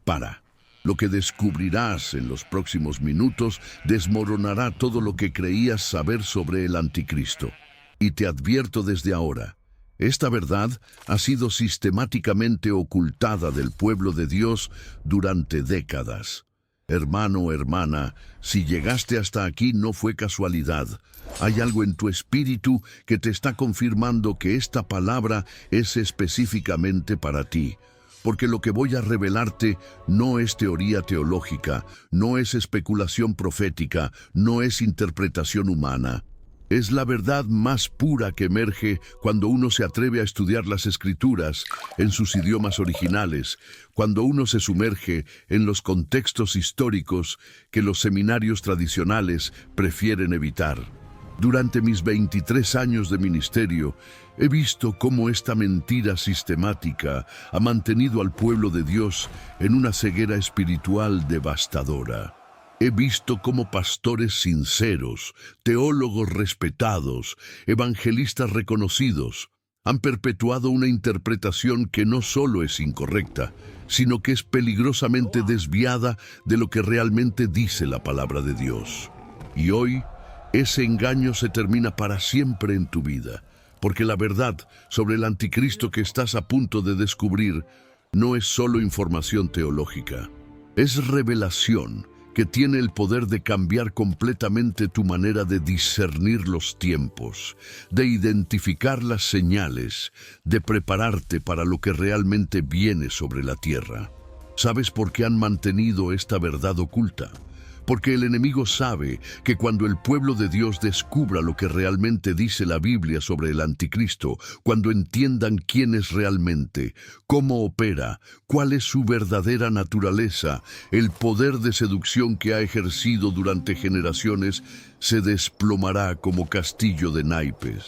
Para. Lo que descubrirás en los próximos minutos desmoronará todo lo que creías saber sobre el anticristo. Y te advierto desde ahora, esta verdad ha sido sistemáticamente ocultada del pueblo de Dios durante décadas. Hermano o hermana, si llegaste hasta aquí no fue casualidad. Hay algo en tu espíritu que te está confirmando que esta palabra es específicamente para ti. Porque lo que voy a revelarte no es teoría teológica, no es especulación profética, no es interpretación humana. Es la verdad más pura que emerge cuando uno se atreve a estudiar las Escrituras en sus idiomas originales, cuando uno se sumerge en los contextos históricos que los seminarios tradicionales prefieren evitar. Durante mis 23 años de ministerio, he visto cómo esta mentira sistemática ha mantenido al pueblo de Dios en una ceguera espiritual devastadora. He visto cómo pastores sinceros, teólogos respetados, evangelistas reconocidos, han perpetuado una interpretación que no solo es incorrecta, sino que es peligrosamente desviada de lo que realmente dice la palabra de Dios. Y hoy, ese engaño se termina para siempre en tu vida, porque la verdad sobre el anticristo que estás a punto de descubrir no es solo información teológica, es revelación que tiene el poder de cambiar completamente tu manera de discernir los tiempos, de identificar las señales, de prepararte para lo que realmente viene sobre la tierra. ¿Sabes por qué han mantenido esta verdad oculta? Porque el enemigo sabe que cuando el pueblo de Dios descubra lo que realmente dice la Biblia sobre el anticristo, cuando entiendan quién es realmente, cómo opera, cuál es su verdadera naturaleza, el poder de seducción que ha ejercido durante generaciones se desplomará como castillo de naipes.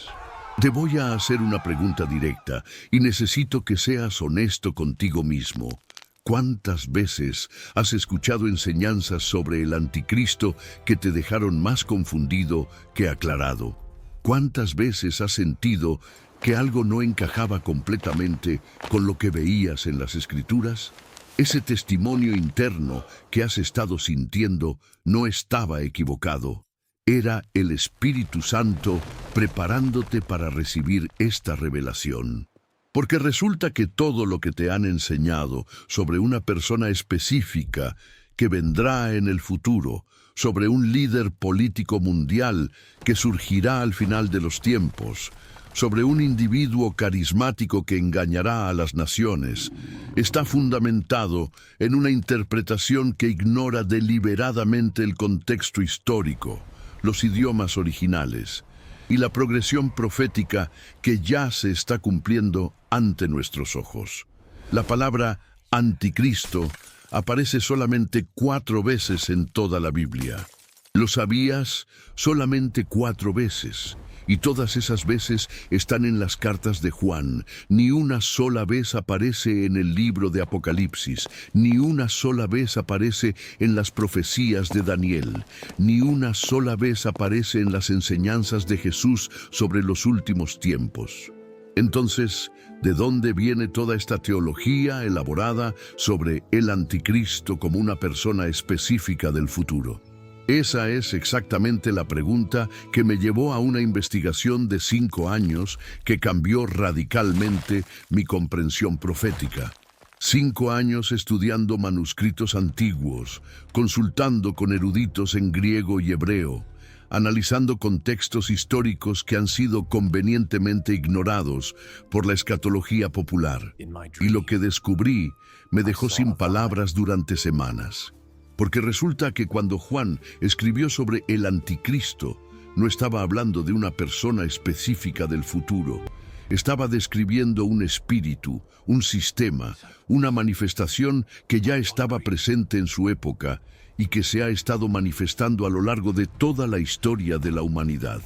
Te voy a hacer una pregunta directa y necesito que seas honesto contigo mismo. ¿Cuántas veces has escuchado enseñanzas sobre el anticristo que te dejaron más confundido que aclarado? ¿Cuántas veces has sentido que algo no encajaba completamente con lo que veías en las Escrituras? Ese testimonio interno que has estado sintiendo no estaba equivocado. Era el Espíritu Santo preparándote para recibir esta revelación. Porque resulta que todo lo que te han enseñado sobre una persona específica que vendrá en el futuro, sobre un líder político mundial que surgirá al final de los tiempos, sobre un individuo carismático que engañará a las naciones, está fundamentado en una interpretación que ignora deliberadamente el contexto histórico, los idiomas originales y la progresión profética que ya se está cumpliendo ante nuestros ojos. La palabra anticristo aparece solamente 4 veces en toda la Biblia. ¿Lo sabías? Solamente 4 veces. Y todas esas veces están en las cartas de Juan. Ni una sola vez aparece en el libro de Apocalipsis. Ni una sola vez aparece en las profecías de Daniel. Ni una sola vez aparece en las enseñanzas de Jesús sobre los últimos tiempos. Entonces, ¿de dónde viene toda esta teología elaborada sobre el anticristo como una persona específica del futuro? Esa es exactamente la pregunta que me llevó a una investigación de 5 años que cambió radicalmente mi comprensión profética. 5 años estudiando manuscritos antiguos, consultando con eruditos en griego y hebreo, analizando contextos históricos que han sido convenientemente ignorados por la escatología popular. Y lo que descubrí me dejó sin palabras durante semanas. Porque resulta que cuando Juan escribió sobre el anticristo, no estaba hablando de una persona específica del futuro. Estaba describiendo un espíritu, un sistema, una manifestación que ya estaba presente en su época y que se ha estado manifestando a lo largo de toda la historia de la humanidad.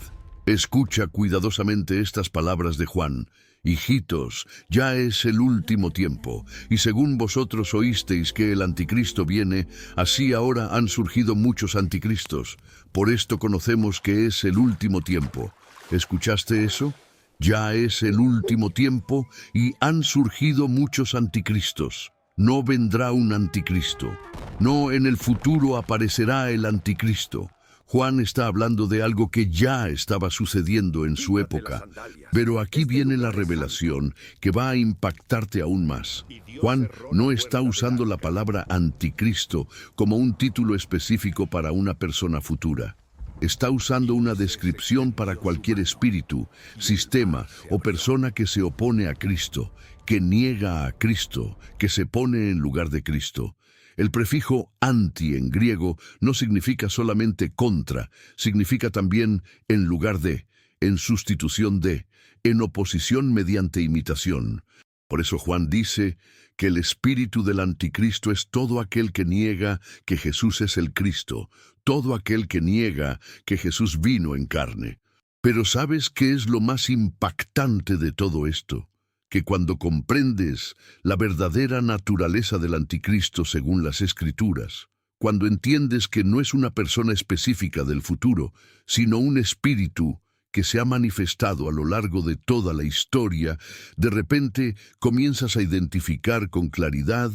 Escucha cuidadosamente estas palabras de Juan. Hijitos, ya es el último tiempo, y según vosotros oísteis que el anticristo viene, así ahora han surgido muchos anticristos. Por esto conocemos que es el último tiempo. ¿Escuchaste eso? Ya es el último tiempo y han surgido muchos anticristos. no vendrá un anticristo. No, en el futuro aparecerá el anticristo. Juan está hablando de algo que ya estaba sucediendo en su época. Pero aquí viene la revelación que va a impactarte aún más. Juan no está usando la palabra anticristo como un título específico para una persona futura. Está usando una descripción para cualquier espíritu, sistema o persona que se opone a Cristo, que niega a Cristo, que se pone en lugar de Cristo. El prefijo anti en griego no significa solamente contra, significa también en lugar de, en sustitución de, en oposición mediante imitación. Por eso Juan dice que el espíritu del anticristo es todo aquel que niega que Jesús es el Cristo, todo aquel que niega que Jesús vino en carne. Pero ¿sabes qué es lo más impactante de todo esto? Que cuando comprendes la verdadera naturaleza del anticristo según las Escrituras, cuando entiendes que no es una persona específica del futuro, sino un espíritu que se ha manifestado a lo largo de toda la historia, de repente comienzas a identificar con claridad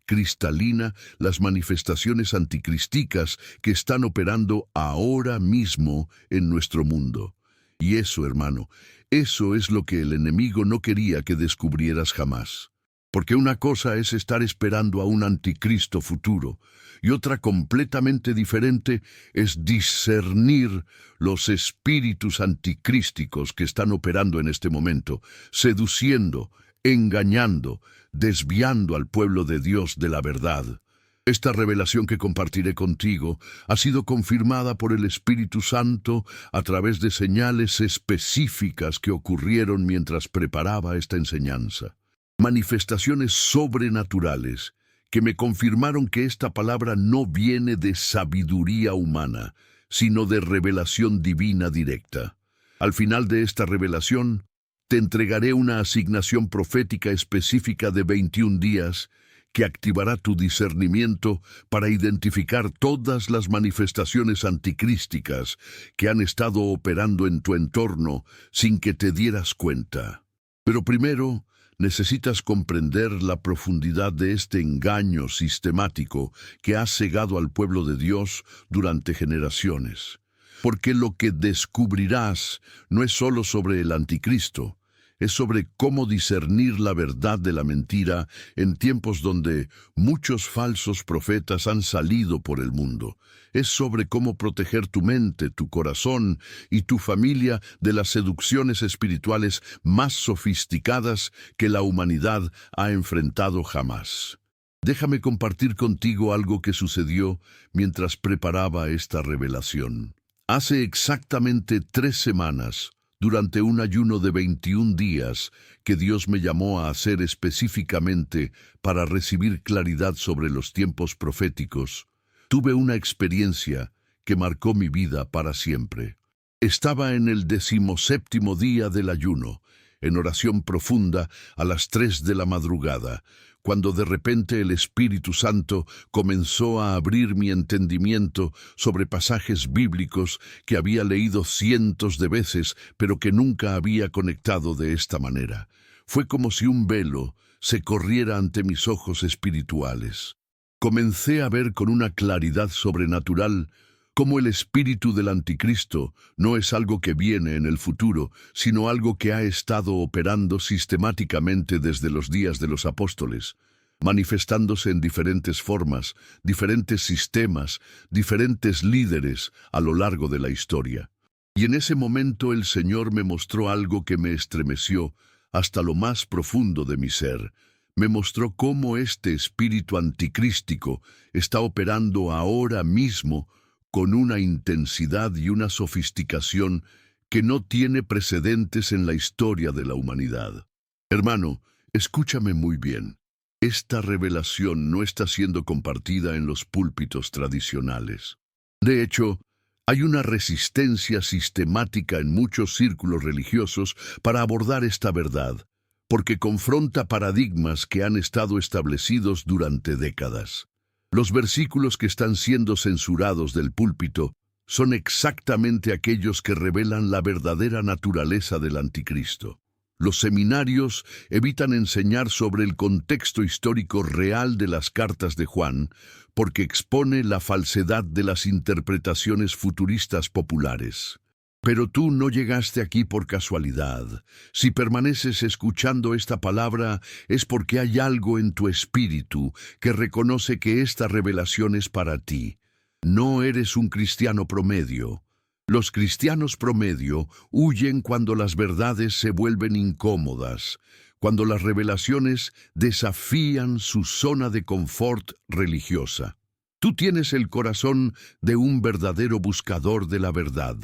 cristalina las manifestaciones anticristicas que están operando ahora mismo en nuestro mundo. Y eso, hermano, eso es lo que el enemigo no quería que descubrieras jamás. Porque una cosa es estar esperando a un anticristo futuro, y otra completamente diferente es discernir los espíritus anticrísticos que están operando en este momento, seduciendo, engañando, desviando al pueblo de Dios de la verdad. Esta revelación que compartiré contigo ha sido confirmada por el Espíritu Santo a través de señales específicas que ocurrieron mientras preparaba esta enseñanza. Manifestaciones sobrenaturales que me confirmaron que esta palabra no viene de sabiduría humana, sino de revelación divina directa. Al final de esta revelación, te entregaré una asignación profética específica de 21 días que activará tu discernimiento para identificar todas las manifestaciones anticrísticas que han estado operando en tu entorno sin que te dieras cuenta. Pero primero, necesitas comprender la profundidad de este engaño sistemático que ha cegado al pueblo de Dios durante generaciones. Porque lo que descubrirás no es solo sobre el anticristo, es sobre cómo discernir la verdad de la mentira en tiempos donde muchos falsos profetas han salido por el mundo. Es sobre cómo proteger tu mente, tu corazón y tu familia de las seducciones espirituales más sofisticadas que la humanidad ha enfrentado jamás. Déjame compartir contigo algo que sucedió mientras preparaba esta revelación. Hace exactamente 3 semanas, durante un ayuno de 21 días que Dios me llamó a hacer específicamente para recibir claridad sobre los tiempos proféticos, tuve una experiencia que marcó mi vida para siempre. Estaba en el 17º día del ayuno, en oración profunda a las 3 de la madrugada, cuando de repente el Espíritu Santo comenzó a abrir mi entendimiento sobre pasajes bíblicos que había leído cientos de veces, pero que nunca había conectado de esta manera. Fue como si un velo se corriera ante mis ojos espirituales. Comencé a ver con una claridad sobrenatural cómo el espíritu del anticristo no es algo que viene en el futuro, sino algo que ha estado operando sistemáticamente desde los días de los apóstoles, manifestándose en diferentes formas, diferentes sistemas, diferentes líderes a lo largo de la historia. Y en ese momento el Señor me mostró algo que me estremeció hasta lo más profundo de mi ser. Me mostró cómo este espíritu anticrístico está operando ahora mismo con una intensidad y una sofisticación que no tiene precedentes en la historia de la humanidad. Hermano, escúchame muy bien. Esta revelación no está siendo compartida en los púlpitos tradicionales. De hecho, hay una resistencia sistemática en muchos círculos religiosos para abordar esta verdad, porque confronta paradigmas que han estado establecidos durante décadas. Los versículos que están siendo censurados del púlpito son exactamente aquellos que revelan la verdadera naturaleza del anticristo. Los seminarios evitan enseñar sobre el contexto histórico real de las cartas de Juan, porque expone la falsedad de las interpretaciones futuristas populares. Pero tú no llegaste aquí por casualidad. Si permaneces escuchando esta palabra, es porque hay algo en tu espíritu que reconoce que esta revelación es para ti. No eres un cristiano promedio. Los cristianos promedio huyen cuando las verdades se vuelven incómodas, cuando las revelaciones desafían su zona de confort religiosa. Tú tienes el corazón de un verdadero buscador de la verdad.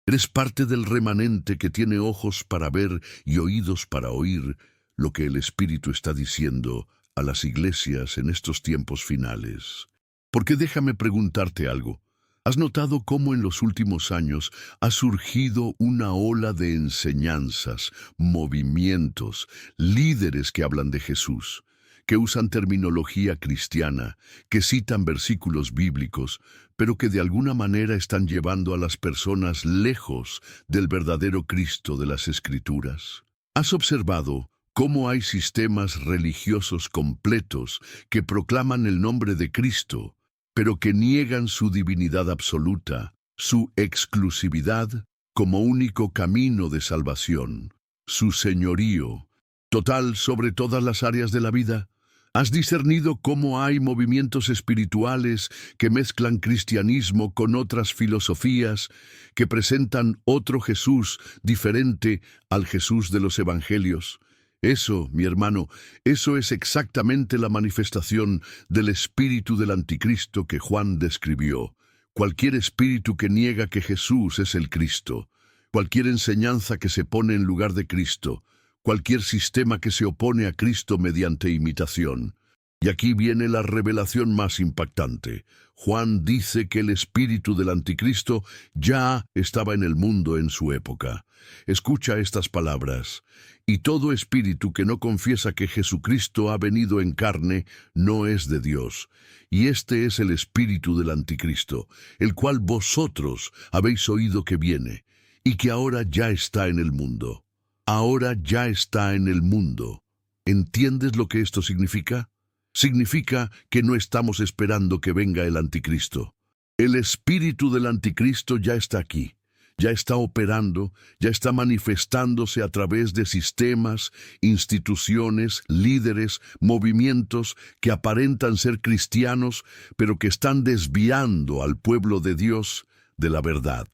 Eres parte del remanente que tiene ojos para ver y oídos para oír lo que el Espíritu está diciendo a las iglesias en estos tiempos finales. Porque déjame preguntarte algo. ¿Has notado cómo en los últimos años ha surgido una ola de enseñanzas, movimientos, líderes que hablan de Jesús, que usan terminología cristiana, que citan versículos bíblicos, pero que de alguna manera están llevando a las personas lejos del verdadero Cristo de las Escrituras? ¿Has observado cómo hay sistemas religiosos completos que proclaman el nombre de Cristo, pero que niegan su divinidad absoluta, su exclusividad como único camino de salvación, su señorío total sobre todas las áreas de la vida? ¿Has discernido cómo hay movimientos espirituales que mezclan cristianismo con otras filosofías, que presentan otro Jesús diferente al Jesús de los Evangelios? Eso, mi hermano, eso es exactamente la manifestación del espíritu del anticristo que Juan describió. Cualquier espíritu que niega que Jesús es el Cristo, cualquier enseñanza que se pone en lugar de Cristo, cualquier sistema que se opone a Cristo mediante imitación. Y aquí viene la revelación más impactante. Juan dice que el espíritu del anticristo ya estaba en el mundo en su época. Escucha estas palabras. Y todo espíritu que no confiesa que Jesucristo ha venido en carne no es de Dios. Y este es el espíritu del anticristo, el cual vosotros habéis oído que viene, y que ahora ya está en el mundo. Ahora ya está en el mundo. ¿Entiendes lo que esto significa? Significa que no estamos esperando que venga el anticristo. El espíritu del anticristo ya está aquí. Ya está operando, ya está manifestándose a través de sistemas, instituciones, líderes, movimientos que aparentan ser cristianos, pero que están desviando al pueblo de Dios de la verdad.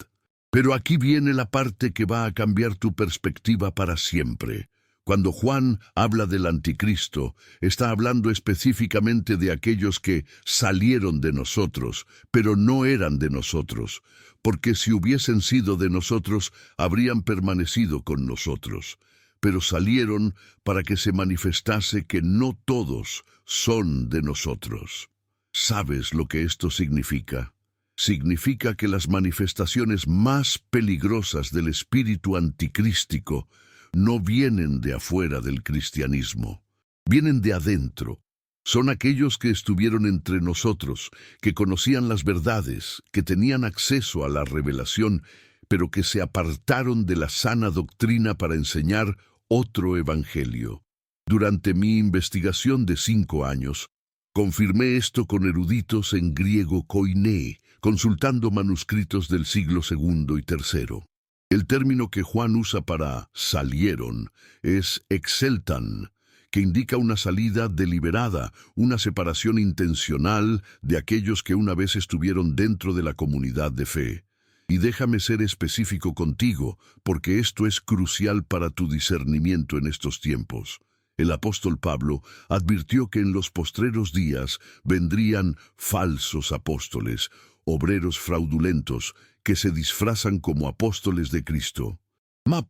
Pero aquí viene la parte que va a cambiar tu perspectiva para siempre. Cuando Juan habla del anticristo, está hablando específicamente de aquellos que salieron de nosotros, pero no eran de nosotros, porque si hubiesen sido de nosotros, habrían permanecido con nosotros. Pero salieron para que se manifestase que no todos son de nosotros. ¿Sabes lo que esto significa? Significa que las manifestaciones más peligrosas del espíritu anticrístico no vienen de afuera del cristianismo, vienen de adentro. Son aquellos que estuvieron entre nosotros, que conocían las verdades, que tenían acceso a la revelación, pero que se apartaron de la sana doctrina para enseñar otro evangelio. Durante mi investigación de 5 años, confirmé esto con eruditos en griego koiné, consultando manuscritos del siglo II y III. El término que Juan usa para salieron es exeltan, que indica una salida deliberada, una separación intencional de aquellos que una vez estuvieron dentro de la comunidad de fe. Y déjame ser específico contigo, porque esto es crucial para tu discernimiento en estos tiempos. El apóstol Pablo advirtió que en los postreros días vendrían falsos apóstoles, obreros fraudulentos, que se disfrazan como apóstoles de Cristo.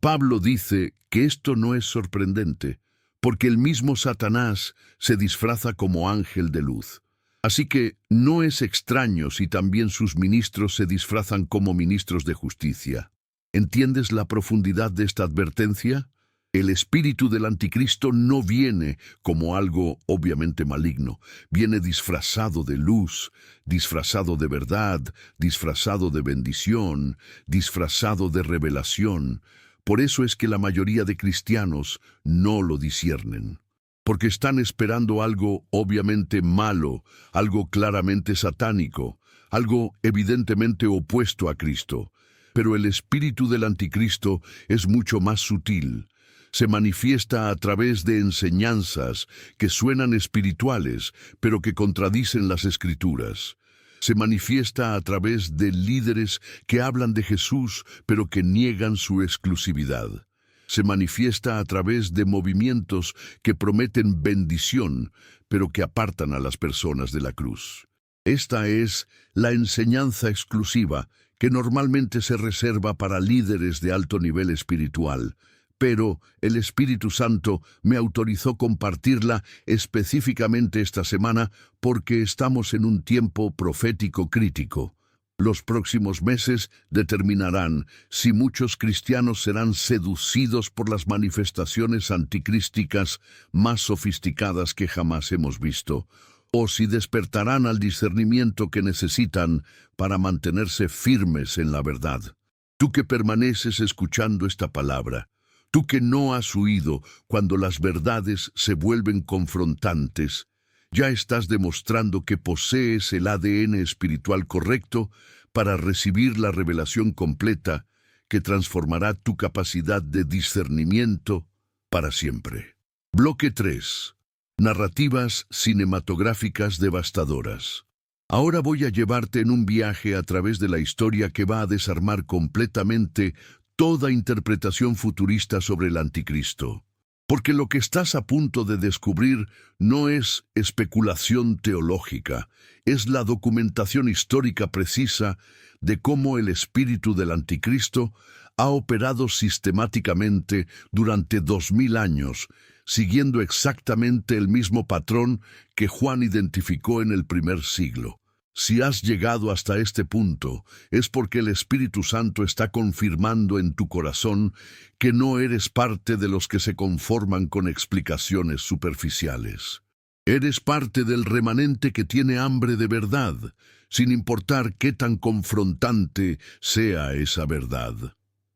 Pablo dice que esto no es sorprendente, porque el mismo Satanás se disfraza como ángel de luz. Así que no es extraño si también sus ministros se disfrazan como ministros de justicia. ¿Entiendes la profundidad de esta advertencia? El espíritu del anticristo no viene como algo obviamente maligno, viene disfrazado de luz, disfrazado de verdad, disfrazado de bendición, disfrazado de revelación, Por eso es que la mayoría de cristianos no lo disciernen, porque están esperando algo obviamente malo, algo claramente satánico, algo evidentemente opuesto a Cristo. Pero el espíritu del anticristo es mucho más sutil. Se manifiesta a través de enseñanzas que suenan espirituales, pero que contradicen las Escrituras. Se manifiesta a través de líderes que hablan de Jesús, pero que niegan su exclusividad. Se manifiesta a través de movimientos que prometen bendición, pero que apartan a las personas de la cruz. Esta es la enseñanza exclusiva que normalmente se reserva para líderes de alto nivel espiritual, pero el Espíritu Santo me autorizó compartirla específicamente esta semana porque estamos en un tiempo profético crítico. Los próximos meses determinarán si muchos cristianos serán seducidos por las manifestaciones anticrísticas más sofisticadas que jamás hemos visto, o si despertarán al discernimiento que necesitan para mantenerse firmes en la verdad. Tú que permaneces escuchando esta palabra, tú que no has huido cuando las verdades se vuelven confrontantes, ya estás demostrando que posees el ADN espiritual correcto para recibir la revelación completa que transformará tu capacidad de discernimiento para siempre. Bloque 3. Narrativas cinematográficas devastadoras. Ahora voy a llevarte en un viaje a través de la historia que va a desarmar completamente toda interpretación futurista sobre el anticristo. Porque lo que estás a punto de descubrir no es especulación teológica, es la documentación histórica precisa de cómo el espíritu del anticristo ha operado sistemáticamente durante 2000 años, siguiendo exactamente el mismo patrón que Juan identificó en el primer siglo. Si has llegado hasta este punto, es porque el Espíritu Santo está confirmando en tu corazón que no eres parte de los que se conforman con explicaciones superficiales. Eres parte del remanente que tiene hambre de verdad, sin importar qué tan confrontante sea esa verdad.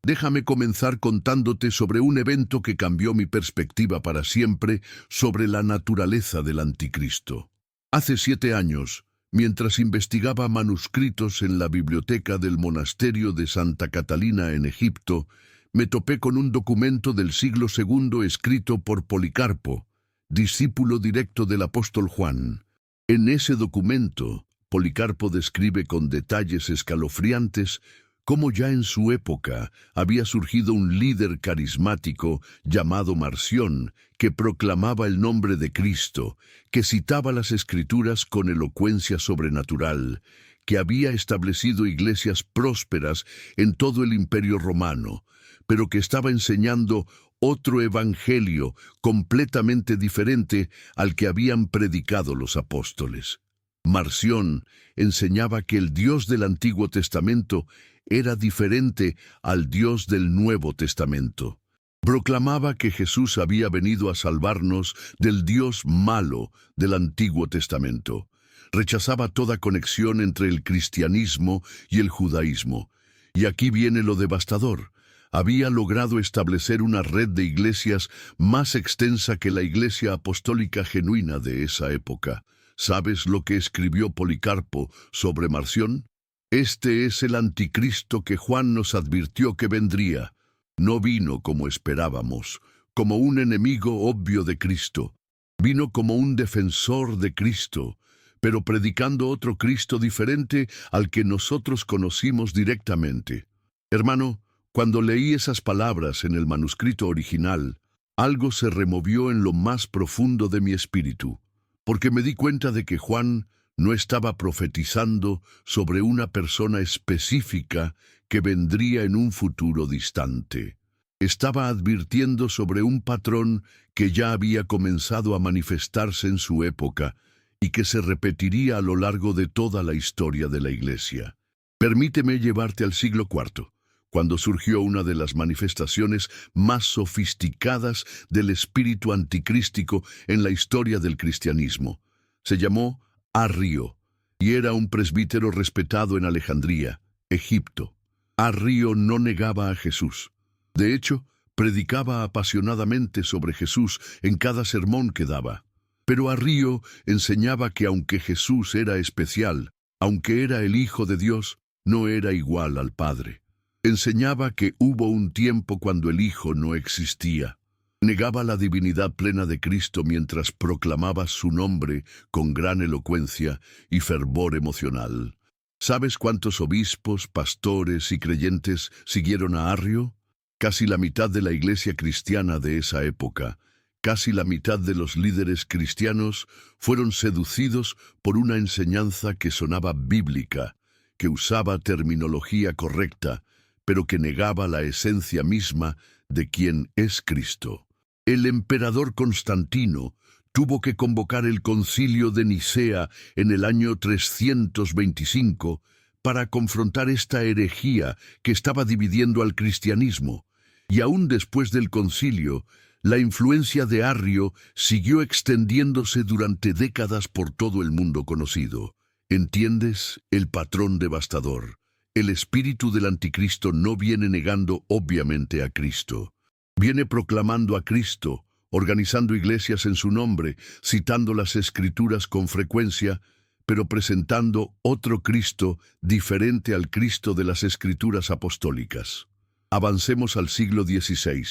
Déjame comenzar contándote sobre un evento que cambió mi perspectiva para siempre sobre la naturaleza del anticristo. Hace 7 años, mientras investigaba manuscritos en la biblioteca del monasterio de Santa Catalina en Egipto, me topé con un documento del siglo II escrito por Policarpo, discípulo directo del apóstol Juan. En ese documento, Policarpo describe con detalles escalofriantes cómo ya en su época había surgido un líder carismático llamado Marción, que proclamaba el nombre de Cristo, que citaba las Escrituras con elocuencia sobrenatural, que había establecido iglesias prósperas en todo el Imperio Romano, pero que estaba enseñando otro evangelio completamente diferente al que habían predicado los apóstoles. Marción enseñaba que el Dios del Antiguo Testamento era diferente al Dios del Nuevo Testamento. Proclamaba que Jesús había venido a salvarnos del Dios malo del Antiguo Testamento. Rechazaba toda conexión entre el cristianismo y el judaísmo. Y aquí viene lo devastador. Había logrado establecer una red de iglesias más extensa que la iglesia apostólica genuina de esa época. ¿Sabes lo que escribió Policarpo sobre Marción? Este es el anticristo que Juan nos advirtió que vendría. No vino como esperábamos, como un enemigo obvio de Cristo. Vino como un defensor de Cristo, pero predicando otro Cristo diferente al que nosotros conocimos directamente. Hermano, cuando leí esas palabras en el manuscrito original, algo se removió en lo más profundo de mi espíritu, porque me di cuenta de que Juan no estaba profetizando sobre una persona específica que vendría en un futuro distante. Estaba advirtiendo sobre un patrón que ya había comenzado a manifestarse en su época y que se repetiría a lo largo de toda la historia de la Iglesia. Permíteme llevarte al siglo IV, cuando surgió una de las manifestaciones más sofisticadas del espíritu anticrístico en la historia del cristianismo. Se llamó Arrio, y era un presbítero respetado en Alejandría, Egipto. Arrio no negaba a Jesús. De hecho, predicaba apasionadamente sobre Jesús en cada sermón que daba. Pero Arrio enseñaba que aunque Jesús era especial, aunque era el Hijo de Dios, no era igual al Padre. Enseñaba que hubo un tiempo cuando el Hijo no existía. Negaba la divinidad plena de Cristo mientras proclamaba su nombre con gran elocuencia y fervor emocional. ¿Sabes cuántos obispos, pastores y creyentes siguieron a Arrio? Casi la mitad de la iglesia cristiana de esa época. Casi la mitad de los líderes cristianos fueron seducidos por una enseñanza que sonaba bíblica, que usaba terminología correcta, pero que negaba la esencia misma de quien es Cristo. El emperador Constantino tuvo que convocar el Concilio de Nicea en el año 325 para confrontar esta herejía que estaba dividiendo al cristianismo, y aún después del concilio, la influencia de Arrio siguió extendiéndose durante décadas por todo el mundo conocido. ¿Entiendes? El patrón devastador. El espíritu del anticristo no viene negando obviamente a Cristo. Viene proclamando a Cristo, organizando iglesias en su nombre, citando las Escrituras con frecuencia, pero presentando otro Cristo diferente al Cristo de las Escrituras apostólicas. Avancemos al siglo XVI.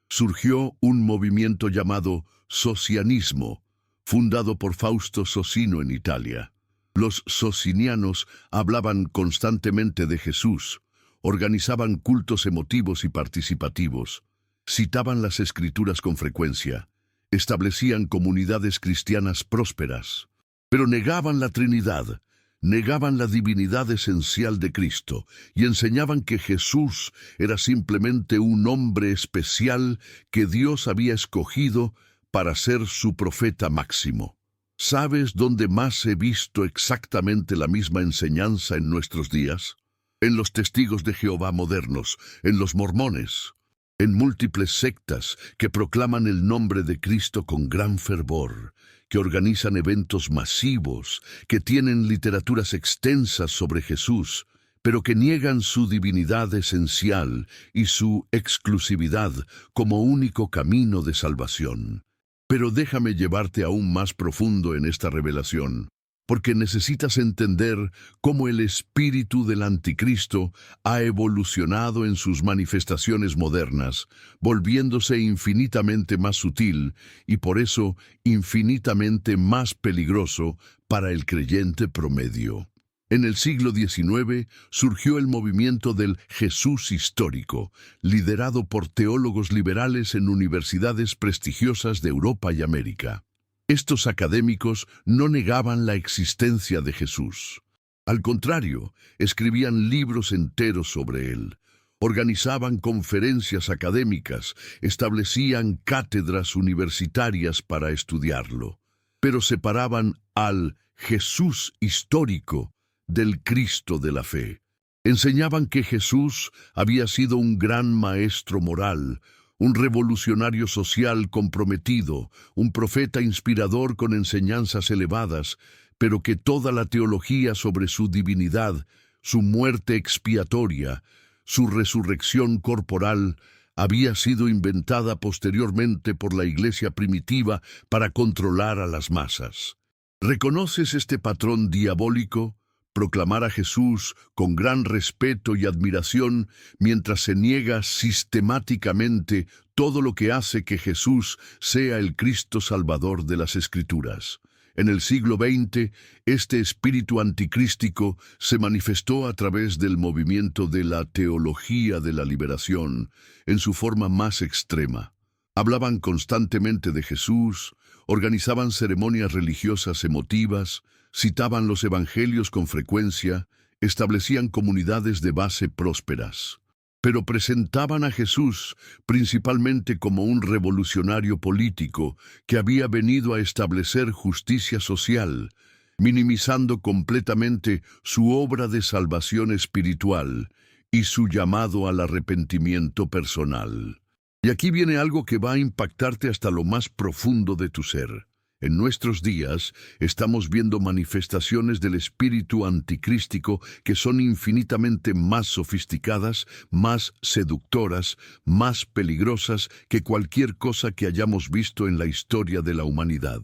Surgió un movimiento llamado socianismo, fundado por Fausto Socino en Italia. Los socinianos hablaban constantemente de Jesús, organizaban cultos emotivos y participativos, citaban las Escrituras con frecuencia, establecían comunidades cristianas prósperas, pero negaban la Trinidad, negaban la divinidad esencial de Cristo y enseñaban que Jesús era simplemente un hombre especial que Dios había escogido para ser su profeta máximo. ¿Sabes dónde más he visto exactamente la misma enseñanza en nuestros días? En los testigos de Jehová modernos, en los mormones, en múltiples sectas que proclaman el nombre de Cristo con gran fervor, que organizan eventos masivos, que tienen literaturas extensas sobre Jesús, pero que niegan su divinidad esencial y su exclusividad como único camino de salvación. Pero déjame llevarte aún más profundo en esta revelación, porque necesitas entender cómo el espíritu del anticristo ha evolucionado en sus manifestaciones modernas, volviéndose infinitamente más sutil y por eso infinitamente más peligroso para el creyente promedio. En el siglo XIX surgió el movimiento del Jesús histórico, liderado por teólogos liberales en universidades prestigiosas de Europa y América. Estos académicos no negaban la existencia de Jesús. Al contrario, escribían libros enteros sobre él, organizaban conferencias académicas, establecían cátedras universitarias para estudiarlo, pero separaban al Jesús histórico del Cristo de la fe. Enseñaban que Jesús había sido un gran maestro moral, un revolucionario social comprometido, un profeta inspirador con enseñanzas elevadas, pero que toda la teología sobre su divinidad, su muerte expiatoria, su resurrección corporal, había sido inventada posteriormente por la iglesia primitiva para controlar a las masas. ¿Reconoces este patrón diabólico? Proclamar a Jesús con gran respeto y admiración mientras se niega sistemáticamente todo lo que hace que Jesús sea el Cristo Salvador de las Escrituras. En el siglo XX, este espíritu anticrístico se manifestó a través del movimiento de la teología de la liberación, en su forma más extrema. Hablaban constantemente de Jesús, organizaban ceremonias religiosas emotivas, citaban los evangelios con frecuencia, establecían comunidades de base prósperas, pero presentaban a Jesús principalmente como un revolucionario político que había venido a establecer justicia social, minimizando completamente su obra de salvación espiritual y su llamado al arrepentimiento personal. Y aquí viene algo que va a impactarte hasta lo más profundo de tu ser. En nuestros días estamos viendo manifestaciones del espíritu anticrístico que son infinitamente más sofisticadas, más seductoras, más peligrosas que cualquier cosa que hayamos visto en la historia de la humanidad.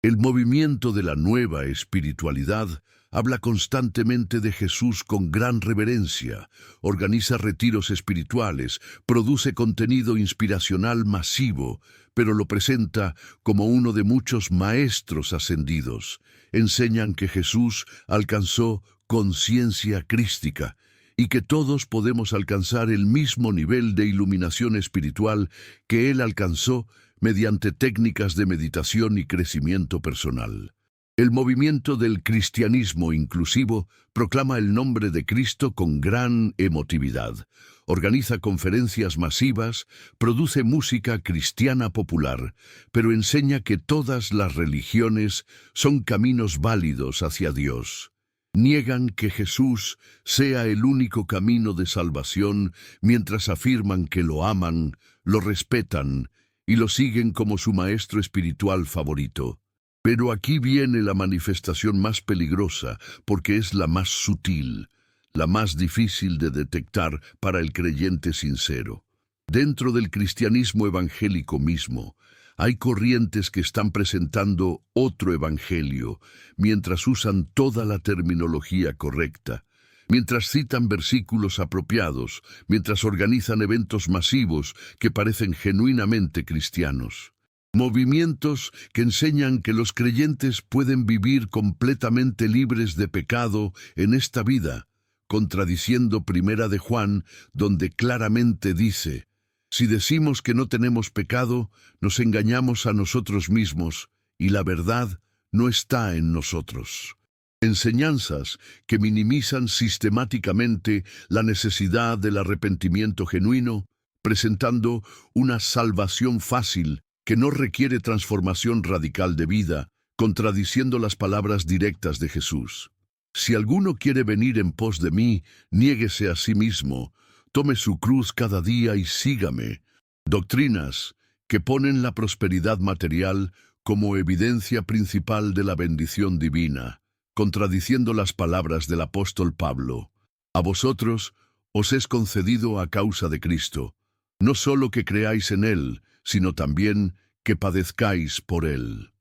El movimiento de la nueva espiritualidad habla constantemente de Jesús con gran reverencia, organiza retiros espirituales, produce contenido inspiracional masivo, pero lo presenta como uno de muchos maestros ascendidos. Enseñan que Jesús alcanzó conciencia crística y que todos podemos alcanzar el mismo nivel de iluminación espiritual que Él alcanzó mediante técnicas de meditación y crecimiento personal. El movimiento del cristianismo inclusivo proclama el nombre de Cristo con gran emotividad, organiza conferencias masivas, produce música cristiana popular, pero enseña que todas las religiones son caminos válidos hacia Dios. Niegan que Jesús sea el único camino de salvación mientras afirman que lo aman, lo respetan y lo siguen como su maestro espiritual favorito. Pero aquí viene la manifestación más peligrosa, porque es la más sutil, la más difícil de detectar para el creyente sincero. Dentro del cristianismo evangélico mismo, hay corrientes que están presentando otro evangelio, mientras usan toda la terminología correcta, mientras citan versículos apropiados, mientras organizan eventos masivos que parecen genuinamente cristianos. Movimientos que enseñan que los creyentes pueden vivir completamente libres de pecado en esta vida, contradiciendo Primera de Juan, donde claramente dice: si decimos que no tenemos pecado, nos engañamos a nosotros mismos, y la verdad no está en nosotros. Enseñanzas que minimizan sistemáticamente la necesidad del arrepentimiento genuino, presentando una salvación fácil que no requiere transformación radical de vida, contradiciendo las palabras directas de Jesús. Si alguno quiere venir en pos de mí, niéguese a sí mismo, tome su cruz cada día y sígame. Doctrinas que ponen la prosperidad material como evidencia principal de la bendición divina, contradiciendo las palabras del apóstol Pablo. A vosotros os es concedido a causa de Cristo, no solo que creáis en Él, sino también que padezcáis por Él.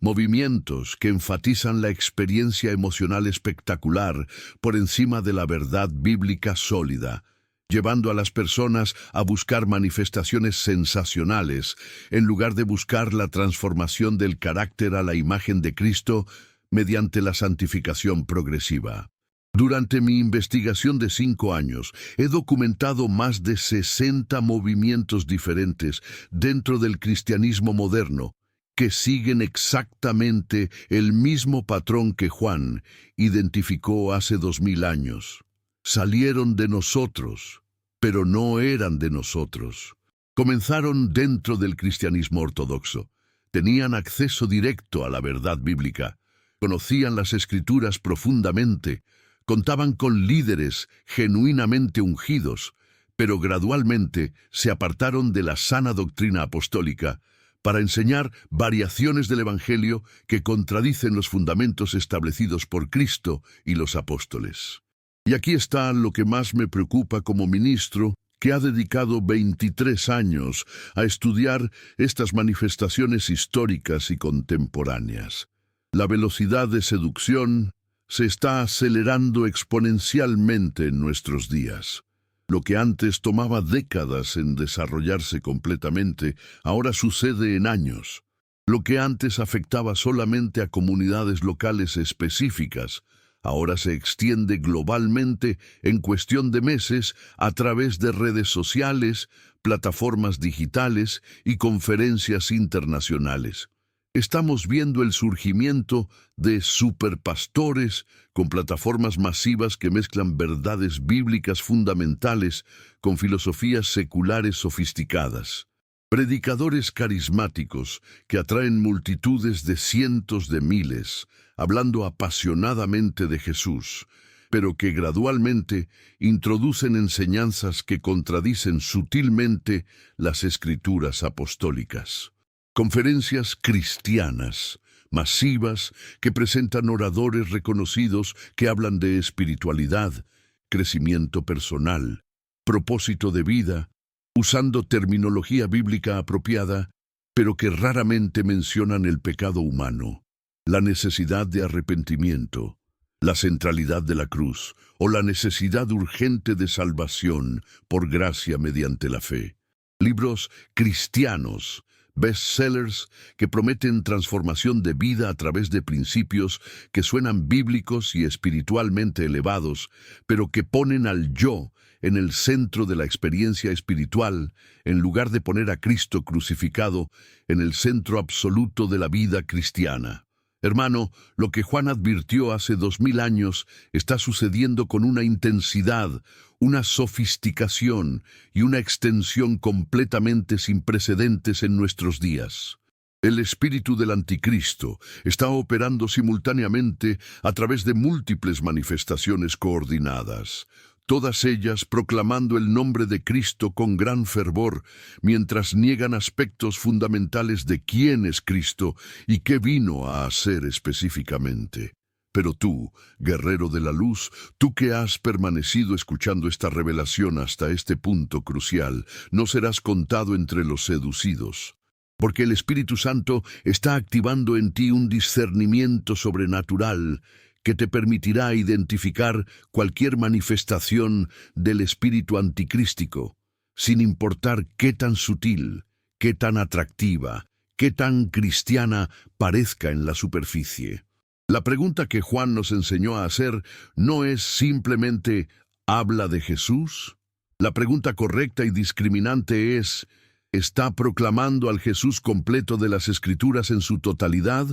Movimientos que enfatizan la experiencia emocional espectacular por encima de la verdad bíblica sólida, llevando a las personas a buscar manifestaciones sensacionales en lugar de buscar la transformación del carácter a la imagen de Cristo mediante la santificación progresiva. Durante mi investigación de 5 años, he documentado más de 60 movimientos diferentes dentro del cristianismo moderno que siguen exactamente el mismo patrón que Juan identificó hace 2000 años. Salieron de nosotros, pero no eran de nosotros. Comenzaron dentro del cristianismo ortodoxo. Tenían acceso directo a la verdad bíblica. Conocían las Escrituras profundamente. Contaban con líderes genuinamente ungidos, pero gradualmente se apartaron de la sana doctrina apostólica para enseñar variaciones del Evangelio que contradicen los fundamentos establecidos por Cristo y los apóstoles. Y aquí está lo que más me preocupa como ministro, que ha dedicado 23 años a estudiar estas manifestaciones históricas y contemporáneas. La velocidad de seducción se está acelerando exponencialmente en nuestros días. Lo que antes tomaba décadas en desarrollarse completamente, ahora sucede en años. Lo que antes afectaba solamente a comunidades locales específicas, ahora se extiende globalmente en cuestión de meses a través de redes sociales, plataformas digitales y conferencias internacionales. Estamos viendo el surgimiento de superpastores con plataformas masivas que mezclan verdades bíblicas fundamentales con filosofías seculares sofisticadas. Predicadores carismáticos que atraen multitudes de cientos de miles, hablando apasionadamente de Jesús, pero que gradualmente introducen enseñanzas que contradicen sutilmente las escrituras apostólicas. Conferencias cristianas, masivas, que presentan oradores reconocidos que hablan de espiritualidad, crecimiento personal, propósito de vida, usando terminología bíblica apropiada, pero que raramente mencionan el pecado humano, la necesidad de arrepentimiento, la centralidad de la cruz o la necesidad urgente de salvación por gracia mediante la fe. Libros cristianos, bestsellers que prometen transformación de vida a través de principios que suenan bíblicos y espiritualmente elevados, pero que ponen al yo en el centro de la experiencia espiritual, en lugar de poner a Cristo crucificado en el centro absoluto de la vida cristiana. Hermano, lo que Juan advirtió hace 2000 años está sucediendo con una intensidad, una sofisticación y una extensión completamente sin precedentes en nuestros días. El espíritu del anticristo está operando simultáneamente a través de múltiples manifestaciones coordinadas, todas ellas proclamando el nombre de Cristo con gran fervor, mientras niegan aspectos fundamentales de quién es Cristo y qué vino a hacer específicamente. Pero tú, guerrero de la luz, tú que has permanecido escuchando esta revelación hasta este punto crucial, no serás contado entre los seducidos. Porque el Espíritu Santo está activando en ti un discernimiento sobrenatural que te permitirá identificar cualquier manifestación del espíritu anticrístico, sin importar qué tan sutil, qué tan atractiva, qué tan cristiana parezca en la superficie. La pregunta que Juan nos enseñó a hacer no es simplemente ¿habla de Jesús? La pregunta correcta y discriminante es ¿está proclamando al Jesús completo de las Escrituras en su totalidad?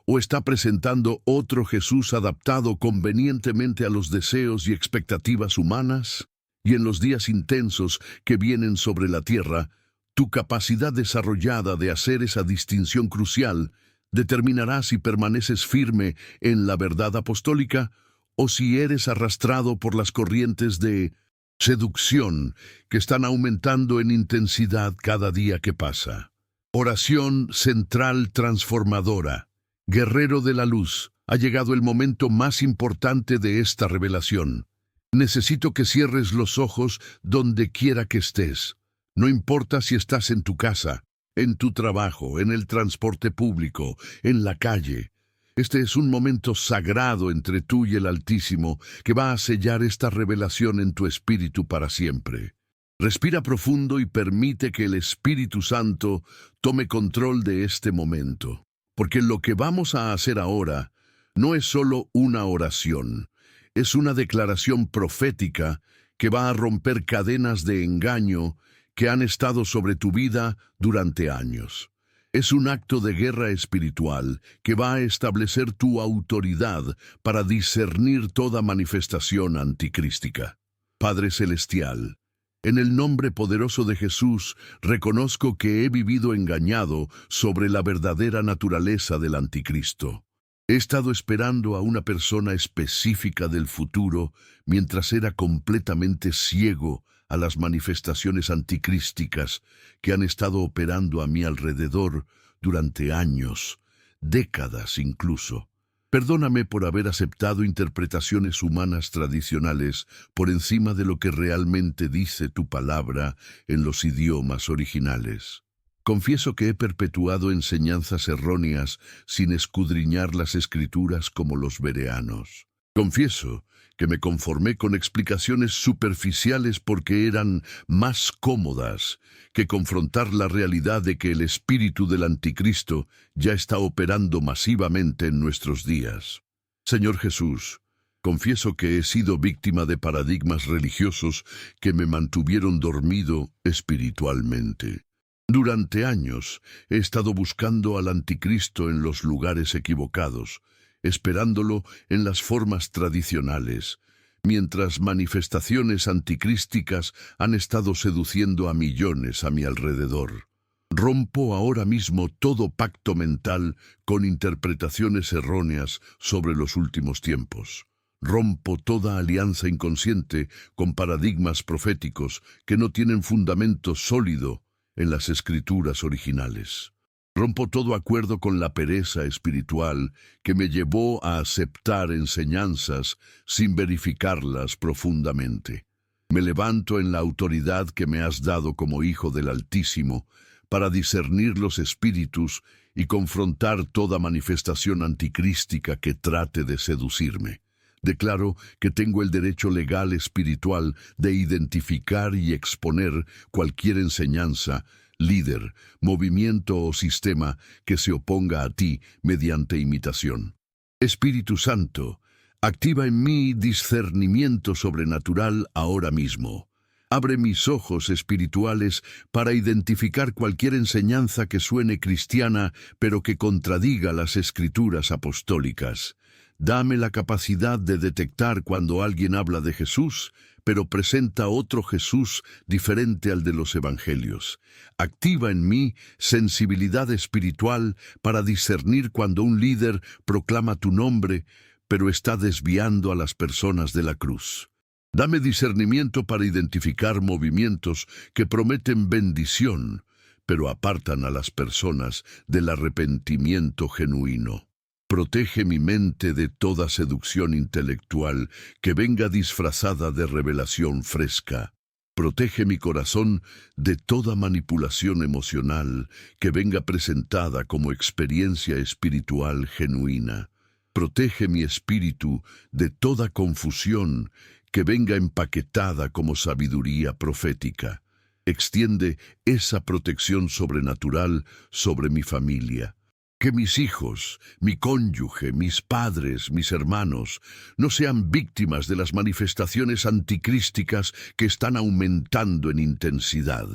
¿O está presentando otro Jesús adaptado convenientemente a los deseos y expectativas humanas? Y en los días intensos que vienen sobre la tierra, tu capacidad desarrollada de hacer esa distinción crucial determinará si permaneces firme en la verdad apostólica o si eres arrastrado por las corrientes de seducción que están aumentando en intensidad cada día que pasa. Oración central transformadora. Guerrero de la luz, ha llegado el momento más importante de esta revelación. Necesito que cierres los ojos donde quiera que estés. No importa si estás en tu casa, en tu trabajo, en el transporte público, en la calle. Este es un momento sagrado entre tú y el Altísimo que va a sellar esta revelación en tu espíritu para siempre. Respira profundo y permite que el Espíritu Santo tome control de este momento. Porque lo que vamos a hacer ahora no es solo una oración, es una declaración profética que va a romper cadenas de engaño que han estado sobre tu vida durante años. Es un acto de guerra espiritual que va a establecer tu autoridad para discernir toda manifestación anticrística. Padre Celestial, en el nombre poderoso de Jesús, reconozco que he vivido engañado sobre la verdadera naturaleza del anticristo. He estado esperando a una persona específica del futuro mientras era completamente ciego a las manifestaciones anticrísticas que han estado operando a mi alrededor durante años, décadas incluso. Perdóname por haber aceptado interpretaciones humanas tradicionales por encima de lo que realmente dice tu palabra en los idiomas originales. Confieso que he perpetuado enseñanzas erróneas sin escudriñar las Escrituras como los bereanos. Confieso que me conformé con explicaciones superficiales porque eran más cómodas que confrontar la realidad de que el espíritu del anticristo ya está operando masivamente en nuestros días. Señor Jesús, confieso que he sido víctima de paradigmas religiosos que me mantuvieron dormido espiritualmente. Durante años he estado buscando al anticristo en los lugares equivocados, esperándolo en las formas tradicionales, mientras manifestaciones anticrísticas han estado seduciendo a millones a mi alrededor. Rompo ahora mismo todo pacto mental con interpretaciones erróneas sobre los últimos tiempos. Rompo toda alianza inconsciente con paradigmas proféticos que no tienen fundamento sólido en las Escrituras originales. Rompo todo acuerdo con la pereza espiritual que me llevó a aceptar enseñanzas sin verificarlas profundamente. Me levanto en la autoridad que me has dado como Hijo del Altísimo para discernir los espíritus y confrontar toda manifestación anticrística que trate de seducirme. Declaro que tengo el derecho legal espiritual de identificar y exponer cualquier enseñanza, líder, movimiento o sistema que se oponga a ti mediante imitación. Espíritu Santo, activa en mí discernimiento sobrenatural ahora mismo. Abre mis ojos espirituales para identificar cualquier enseñanza que suene cristiana, pero que contradiga las escrituras apostólicas. Dame la capacidad de detectar cuando alguien habla de Jesús, pero presenta otro Jesús diferente al de los evangelios. Activa en mí sensibilidad espiritual para discernir cuando un líder proclama tu nombre, pero está desviando a las personas de la cruz. Dame discernimiento para identificar movimientos que prometen bendición, pero apartan a las personas del arrepentimiento genuino. Protege mi mente de toda seducción intelectual que venga disfrazada de revelación fresca. Protege mi corazón de toda manipulación emocional que venga presentada como experiencia espiritual genuina. Protege mi espíritu de toda confusión que venga empaquetada como sabiduría profética. Extiende esa protección sobrenatural sobre mi familia. Que mis hijos, mi cónyuge, mis padres, mis hermanos, no sean víctimas de las manifestaciones anticrísticas que están aumentando en intensidad.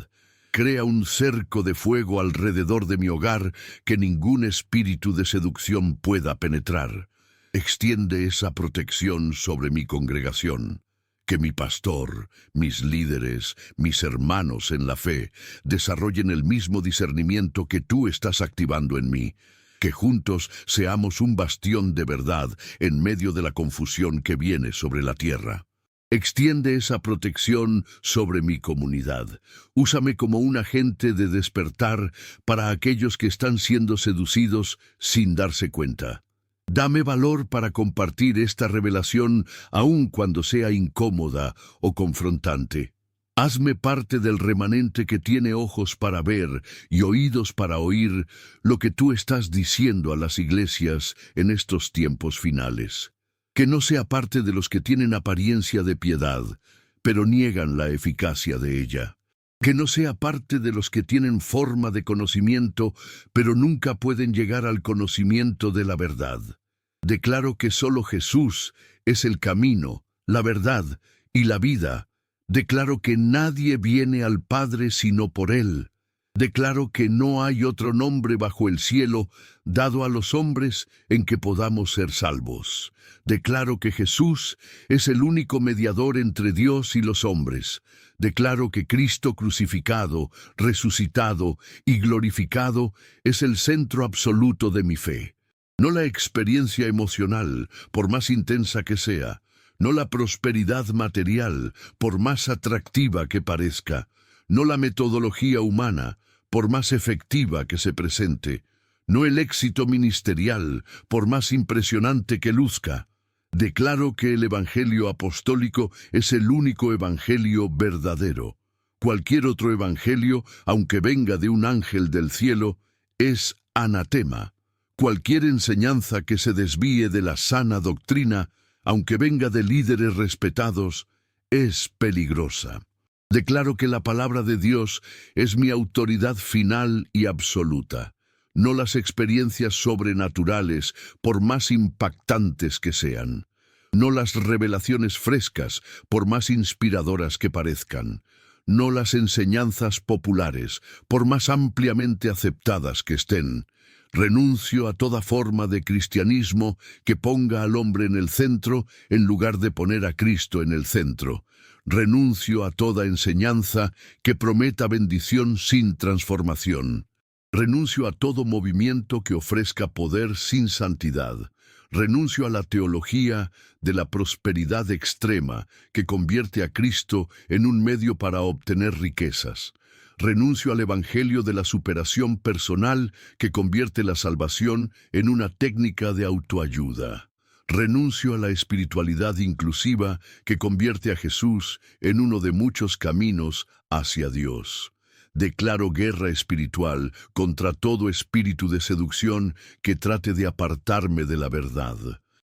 Crea un cerco de fuego alrededor de mi hogar que ningún espíritu de seducción pueda penetrar. Extiende esa protección sobre mi congregación. Que mi pastor, mis líderes, mis hermanos en la fe, desarrollen el mismo discernimiento que tú estás activando en mí. Que juntos seamos un bastión de verdad en medio de la confusión que viene sobre la tierra. Extiende esa protección sobre mi comunidad. Úsame como un agente de despertar para aquellos que están siendo seducidos sin darse cuenta. Dame valor para compartir esta revelación aun cuando sea incómoda o confrontante. Hazme parte del remanente que tiene ojos para ver y oídos para oír lo que tú estás diciendo a las iglesias en estos tiempos finales. Que no sea parte de los que tienen apariencia de piedad, pero niegan la eficacia de ella. Que no sea parte de los que tienen forma de conocimiento, pero nunca pueden llegar al conocimiento de la verdad. Declaro que solo Jesús es el camino, la verdad y la vida. Declaro que nadie viene al Padre sino por Él. Declaro que no hay otro nombre bajo el cielo dado a los hombres en que podamos ser salvos. Declaro que Jesús es el único mediador entre Dios y los hombres. Declaro que Cristo crucificado, resucitado y glorificado es el centro absoluto de mi fe. No la experiencia emocional, por más intensa que sea, no la prosperidad material, por más atractiva que parezca, no la metodología humana, por más efectiva que se presente, no el éxito ministerial, por más impresionante que luzca. Declaro que el Evangelio apostólico es el único Evangelio verdadero. Cualquier otro Evangelio, aunque venga de un ángel del cielo, es anatema. Cualquier enseñanza que se desvíe de la sana doctrina, aunque venga de líderes respetados, es peligrosa. Declaro que la palabra de Dios es mi autoridad final y absoluta, no las experiencias sobrenaturales, por más impactantes que sean, no las revelaciones frescas, por más inspiradoras que parezcan, no las enseñanzas populares, por más ampliamente aceptadas que estén. Renuncio a toda forma de cristianismo que ponga al hombre en el centro en lugar de poner a Cristo en el centro. Renuncio a toda enseñanza que prometa bendición sin transformación. Renuncio a todo movimiento que ofrezca poder sin santidad. Renuncio a la teología de la prosperidad extrema que convierte a Cristo en un medio para obtener riquezas. Renuncio al evangelio de la superación personal que convierte la salvación en una técnica de autoayuda. Renuncio a la espiritualidad inclusiva que convierte a Jesús en uno de muchos caminos hacia Dios. Declaro guerra espiritual contra todo espíritu de seducción que trate de apartarme de la verdad.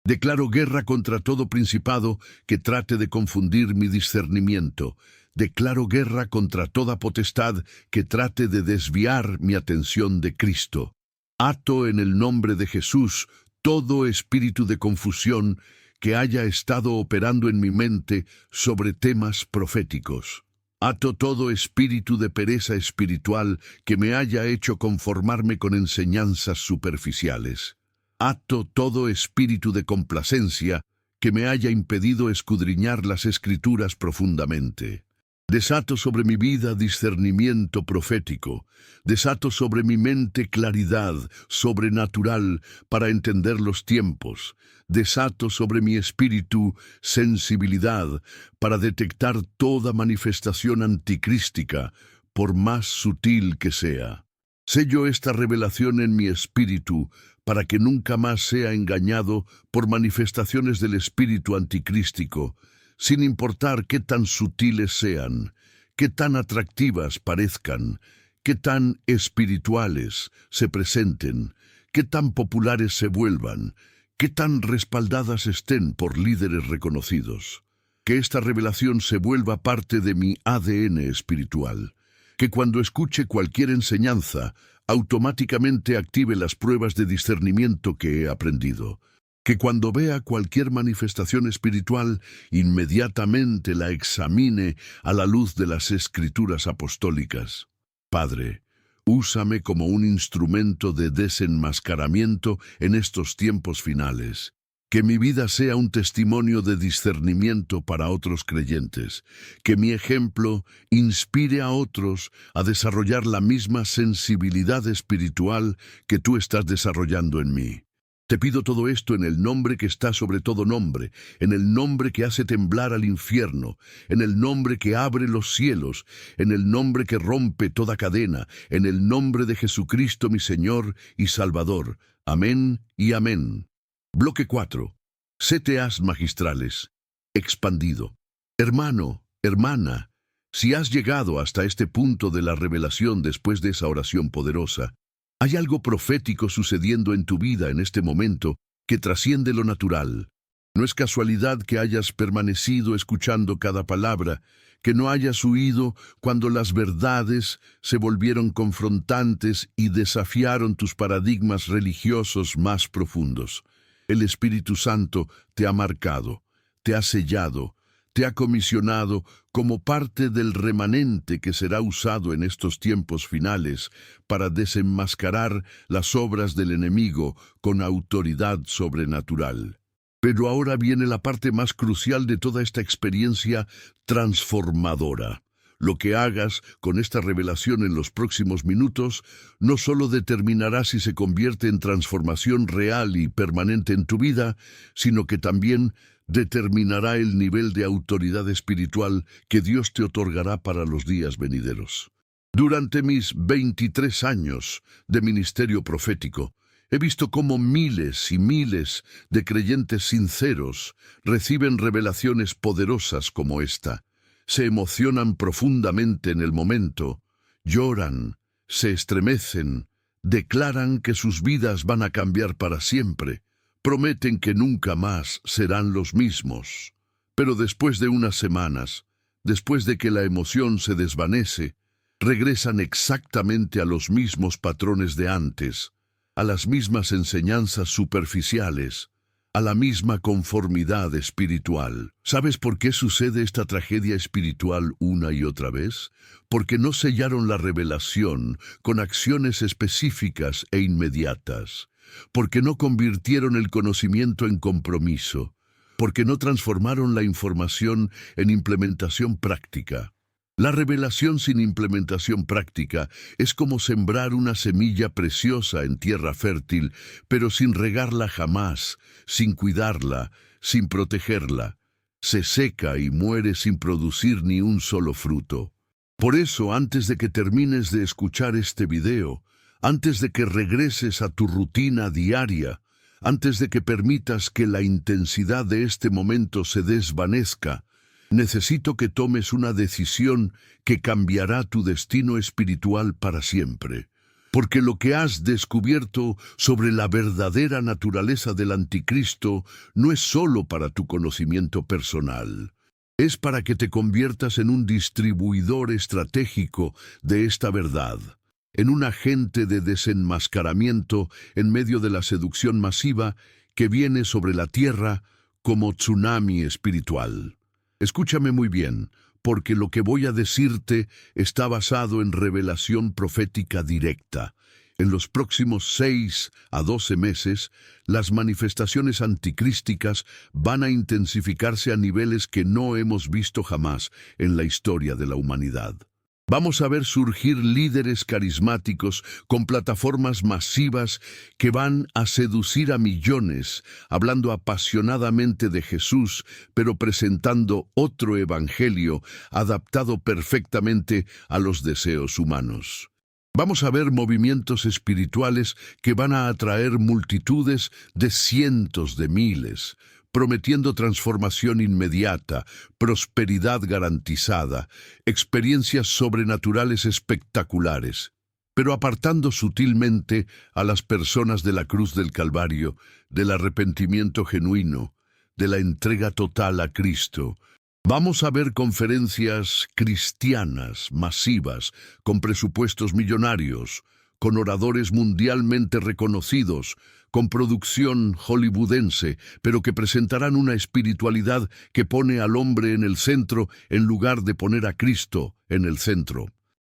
Declaro guerra contra todo principado que trate de confundir mi discernimiento. Declaro guerra contra toda potestad que trate de desviar mi atención de Cristo. Ato en el nombre de Jesús todo espíritu de confusión que haya estado operando en mi mente sobre temas proféticos. Ato todo espíritu de pereza espiritual que me haya hecho conformarme con enseñanzas superficiales. Ato todo espíritu de complacencia que me haya impedido escudriñar las Escrituras profundamente. Desato sobre mi vida discernimiento profético. Desato sobre mi mente claridad sobrenatural para entender los tiempos. Desato sobre mi espíritu sensibilidad para detectar toda manifestación anticrística, por más sutil que sea. Sello esta revelación en mi espíritu para que nunca más sea engañado por manifestaciones del espíritu anticrístico, sin importar qué tan sutiles sean, qué tan atractivas parezcan, qué tan espirituales se presenten, qué tan populares se vuelvan, qué tan respaldadas estén por líderes reconocidos. Que esta revelación se vuelva parte de mi ADN espiritual. Que cuando escuche cualquier enseñanza, automáticamente active las pruebas de discernimiento que he aprendido. Que cuando vea cualquier manifestación espiritual, inmediatamente la examine a la luz de las Escrituras apostólicas. Padre, úsame como un instrumento de desenmascaramiento en estos tiempos finales. Que mi vida sea un testimonio de discernimiento para otros creyentes. Que mi ejemplo inspire a otros a desarrollar la misma sensibilidad espiritual que tú estás desarrollando en mí. Te pido todo esto en el nombre que está sobre todo nombre, en el nombre que hace temblar al infierno, en el nombre que abre los cielos, en el nombre que rompe toda cadena, en el nombre de Jesucristo mi Señor y Salvador. Amén y amén. Bloque 4. CTAs magistrales. Expandido. Hermano, hermana, si has llegado hasta este punto de la revelación después de esa oración poderosa, hay algo profético sucediendo en tu vida en este momento que trasciende lo natural. No es casualidad que hayas permanecido escuchando cada palabra, que no hayas huido cuando las verdades se volvieron confrontantes y desafiaron tus paradigmas religiosos más profundos. El Espíritu Santo te ha marcado, te ha sellado, te ha comisionado como parte del remanente que será usado en estos tiempos finales para desenmascarar las obras del enemigo con autoridad sobrenatural. Pero ahora viene la parte más crucial de toda esta experiencia transformadora. Lo que hagas con esta revelación en los próximos minutos no solo determinará si se convierte en transformación real y permanente en tu vida, sino que también determinará el nivel de autoridad espiritual que Dios te otorgará para los días venideros. Durante mis 23 años de ministerio profético, he visto cómo miles y miles de creyentes sinceros reciben revelaciones poderosas como esta. Se emocionan profundamente en el momento, lloran, se estremecen, declaran que sus vidas van a cambiar para siempre, prometen que nunca más serán los mismos. Pero después de unas semanas, después de que la emoción se desvanece, regresan exactamente a los mismos patrones de antes, a las mismas enseñanzas superficiales, a la misma conformidad espiritual. ¿Sabes por qué sucede esta tragedia espiritual una y otra vez? Porque no sellaron la revelación con acciones específicas e inmediatas. Porque no convirtieron el conocimiento en compromiso. Porque no transformaron la información en implementación práctica. La revelación sin implementación práctica es como sembrar una semilla preciosa en tierra fértil, pero sin regarla jamás, sin cuidarla, sin protegerla. Se seca y muere sin producir ni un solo fruto. Por eso, antes de que termines de escuchar este video, antes de que regreses a tu rutina diaria, antes de que permitas que la intensidad de este momento se desvanezca, necesito que tomes una decisión que cambiará tu destino espiritual para siempre. Porque lo que has descubierto sobre la verdadera naturaleza del anticristo no es solo para tu conocimiento personal. Es para que te conviertas en un distribuidor estratégico de esta verdad, en un agente de desenmascaramiento en medio de la seducción masiva que viene sobre la tierra como tsunami espiritual. Escúchame muy bien, porque lo que voy a decirte está basado en revelación profética directa. En los próximos 6 a 12 meses, las manifestaciones anticrísticas van a intensificarse a niveles que no hemos visto jamás en la historia de la humanidad. Vamos a ver surgir líderes carismáticos con plataformas masivas que van a seducir a millones, hablando apasionadamente de Jesús, pero presentando otro evangelio adaptado perfectamente a los deseos humanos. Vamos a ver movimientos espirituales que van a atraer multitudes de cientos de miles, prometiendo transformación inmediata, prosperidad garantizada, experiencias sobrenaturales espectaculares, pero apartando sutilmente a las personas de la cruz del Calvario, del arrepentimiento genuino, de la entrega total a Cristo. Vamos a ver conferencias cristianas masivas, con presupuestos millonarios, con oradores mundialmente reconocidos, con producción hollywoodense, pero que presentarán una espiritualidad que pone al hombre en el centro en lugar de poner a Cristo en el centro.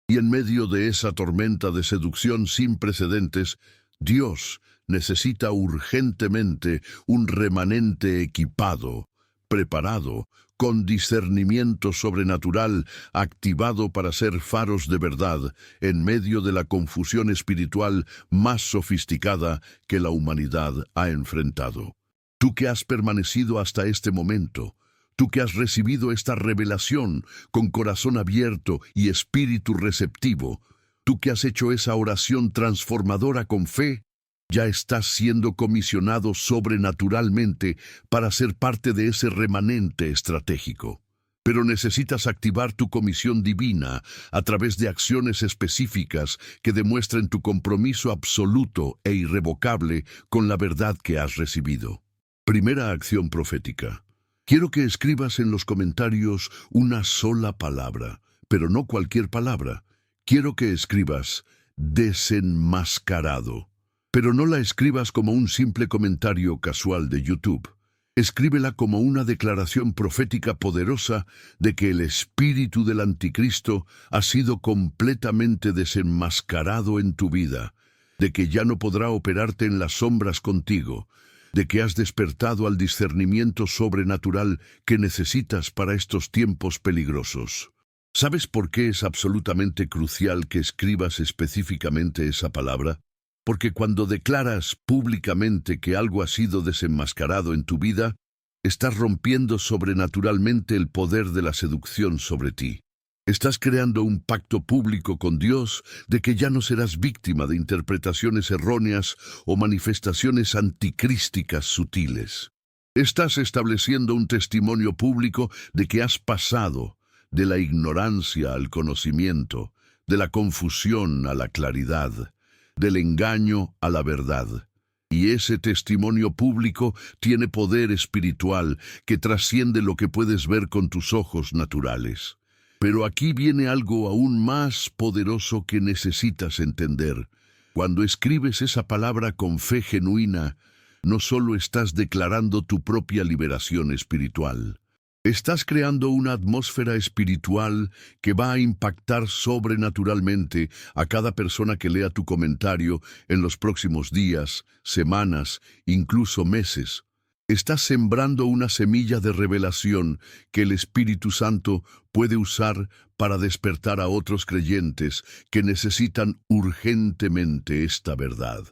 Y en medio de esa tormenta de seducción sin precedentes, Dios necesita urgentemente un remanente equipado, preparado, con discernimiento sobrenatural, activado para ser faros de verdad en medio de la confusión espiritual más sofisticada que la humanidad ha enfrentado. Tú que has permanecido hasta este momento, tú que has recibido esta revelación con corazón abierto y espíritu receptivo, tú que has hecho esa oración transformadora con fe, ya estás siendo comisionado sobrenaturalmente para ser parte de ese remanente estratégico. Pero necesitas activar tu comisión divina a través de acciones específicas que demuestren tu compromiso absoluto e irrevocable con la verdad que has recibido. Primera acción profética. Quiero que escribas en los comentarios una sola palabra, pero no cualquier palabra. Quiero que escribas desenmascarado. Pero no la escribas como un simple comentario casual de YouTube. Escríbela como una declaración profética poderosa de que el espíritu del anticristo ha sido completamente desenmascarado en tu vida, de que ya no podrá operarte en las sombras contigo, de que has despertado al discernimiento sobrenatural que necesitas para estos tiempos peligrosos. ¿Sabes por qué es absolutamente crucial que escribas específicamente esa palabra? Porque cuando declaras públicamente que algo ha sido desenmascarado en tu vida, estás rompiendo sobrenaturalmente el poder de la seducción sobre ti. Estás creando un pacto público con Dios de que ya no serás víctima de interpretaciones erróneas o manifestaciones anticrísticas sutiles. Estás estableciendo un testimonio público de que has pasado de la ignorancia al conocimiento, de la confusión a la claridad, del engaño a la verdad. Y ese testimonio público tiene poder espiritual que trasciende lo que puedes ver con tus ojos naturales. Pero aquí viene algo aún más poderoso que necesitas entender. Cuando escribes esa palabra con fe genuina, no solo estás declarando tu propia liberación espiritual, estás creando una atmósfera espiritual que va a impactar sobrenaturalmente a cada persona que lea tu comentario en los próximos días, semanas, incluso meses. Estás sembrando una semilla de revelación que el Espíritu Santo puede usar para despertar a otros creyentes que necesitan urgentemente esta verdad.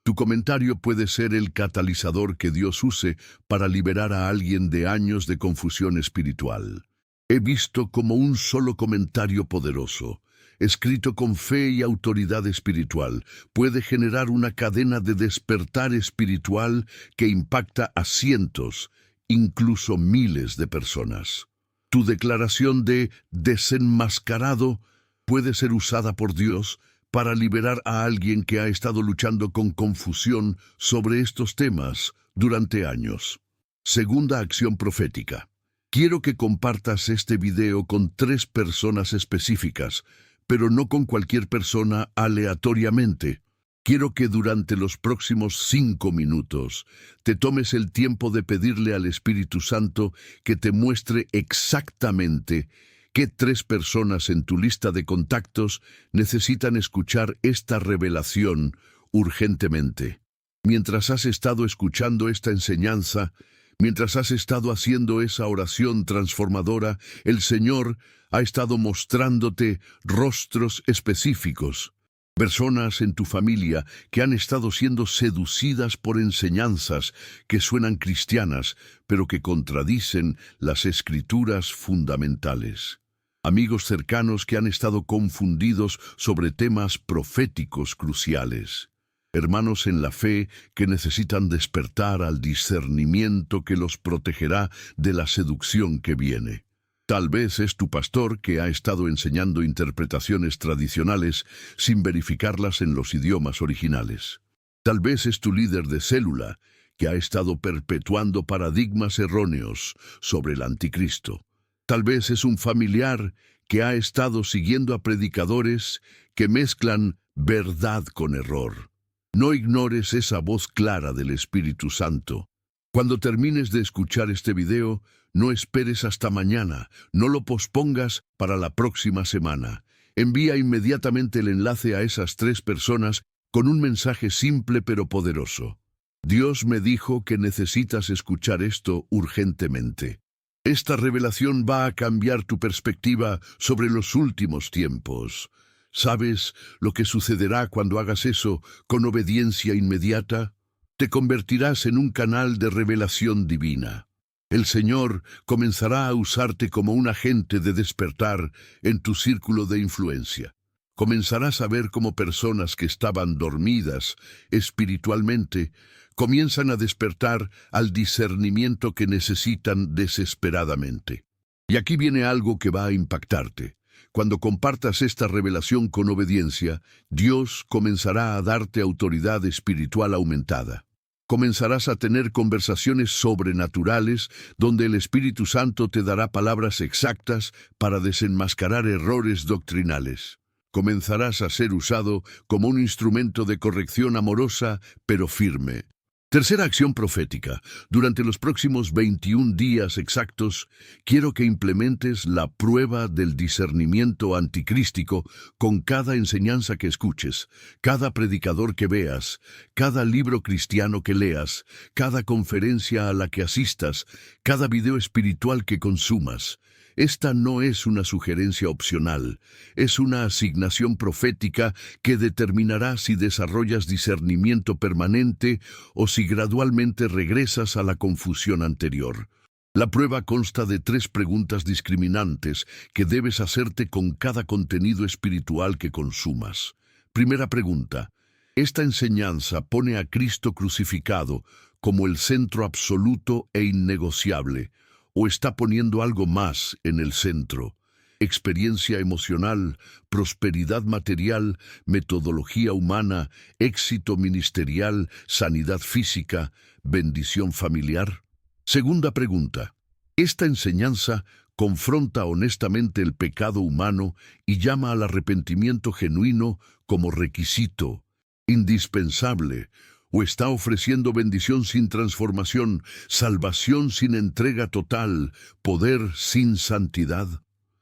Tu comentario puede ser el catalizador que Dios use para liberar a alguien de años de confusión espiritual. He visto como un solo comentario poderoso, escrito con fe y autoridad espiritual, puede generar una cadena de despertar espiritual que impacta a cientos, incluso miles de personas. Tu declaración de desenmascarado puede ser usada por Dios para liberar a alguien que ha estado luchando con confusión sobre estos temas durante años. Segunda acción profética. Quiero que compartas este video con 3 personas específicas, pero no con cualquier persona aleatoriamente. Quiero que durante los próximos 5 minutos te tomes el tiempo de pedirle al Espíritu Santo que te muestre exactamente qué 3 personas en tu lista de contactos necesitan escuchar esta revelación urgentemente. Mientras has estado escuchando esta enseñanza, mientras has estado haciendo esa oración transformadora, el Señor ha estado mostrándote rostros específicos. Personas en tu familia que han estado siendo seducidas por enseñanzas que suenan cristianas, pero que contradicen las escrituras fundamentales. Amigos cercanos que han estado confundidos sobre temas proféticos cruciales. Hermanos en la fe que necesitan despertar al discernimiento que los protegerá de la seducción que viene. Tal vez es tu pastor que ha estado enseñando interpretaciones tradicionales sin verificarlas en los idiomas originales. Tal vez es tu líder de célula que ha estado perpetuando paradigmas erróneos sobre el anticristo. Tal vez es un familiar que ha estado siguiendo a predicadores que mezclan verdad con error. No ignores esa voz clara del Espíritu Santo. Cuando termines de escuchar este video, no esperes hasta mañana, no lo pospongas para la próxima semana. Envía inmediatamente el enlace a esas 3 personas con un mensaje simple pero poderoso. Dios me dijo que necesitas escuchar esto urgentemente. Esta revelación va a cambiar tu perspectiva sobre los últimos tiempos. ¿Sabes lo que sucederá cuando hagas eso con obediencia inmediata? Te convertirás en un canal de revelación divina. El Señor comenzará a usarte como un agente de despertar en tu círculo de influencia. Comenzarás a ver cómo personas que estaban dormidas espiritualmente comienzan a despertar al discernimiento que necesitan desesperadamente. Y aquí viene algo que va a impactarte. Cuando compartas esta revelación con obediencia, Dios comenzará a darte autoridad espiritual aumentada. Comenzarás a tener conversaciones sobrenaturales donde el Espíritu Santo te dará palabras exactas para desenmascarar errores doctrinales. Comenzarás a ser usado como un instrumento de corrección amorosa, pero firme. Tercera acción profética. Durante los próximos 21 días exactos, quiero que implementes la prueba del discernimiento anticrístico con cada enseñanza que escuches, cada predicador que veas, cada libro cristiano que leas, cada conferencia a la que asistas, cada video espiritual que consumas. Esta no es una sugerencia opcional, es una asignación profética que determinará si desarrollas discernimiento permanente o si gradualmente regresas a la confusión anterior. La prueba consta de 3 preguntas discriminantes que debes hacerte con cada contenido espiritual que consumas. Primera pregunta: ¿esta enseñanza pone a Cristo crucificado como el centro absoluto e innegociable, o está poniendo algo más en el centro? Experiencia emocional, prosperidad material, metodología humana, éxito ministerial, sanidad física, bendición familiar. Segunda pregunta: ¿esta enseñanza confronta honestamente el pecado humano y llama al arrepentimiento genuino como requisito indispensable, o está ofreciendo bendición sin transformación, salvación sin entrega total, poder sin santidad?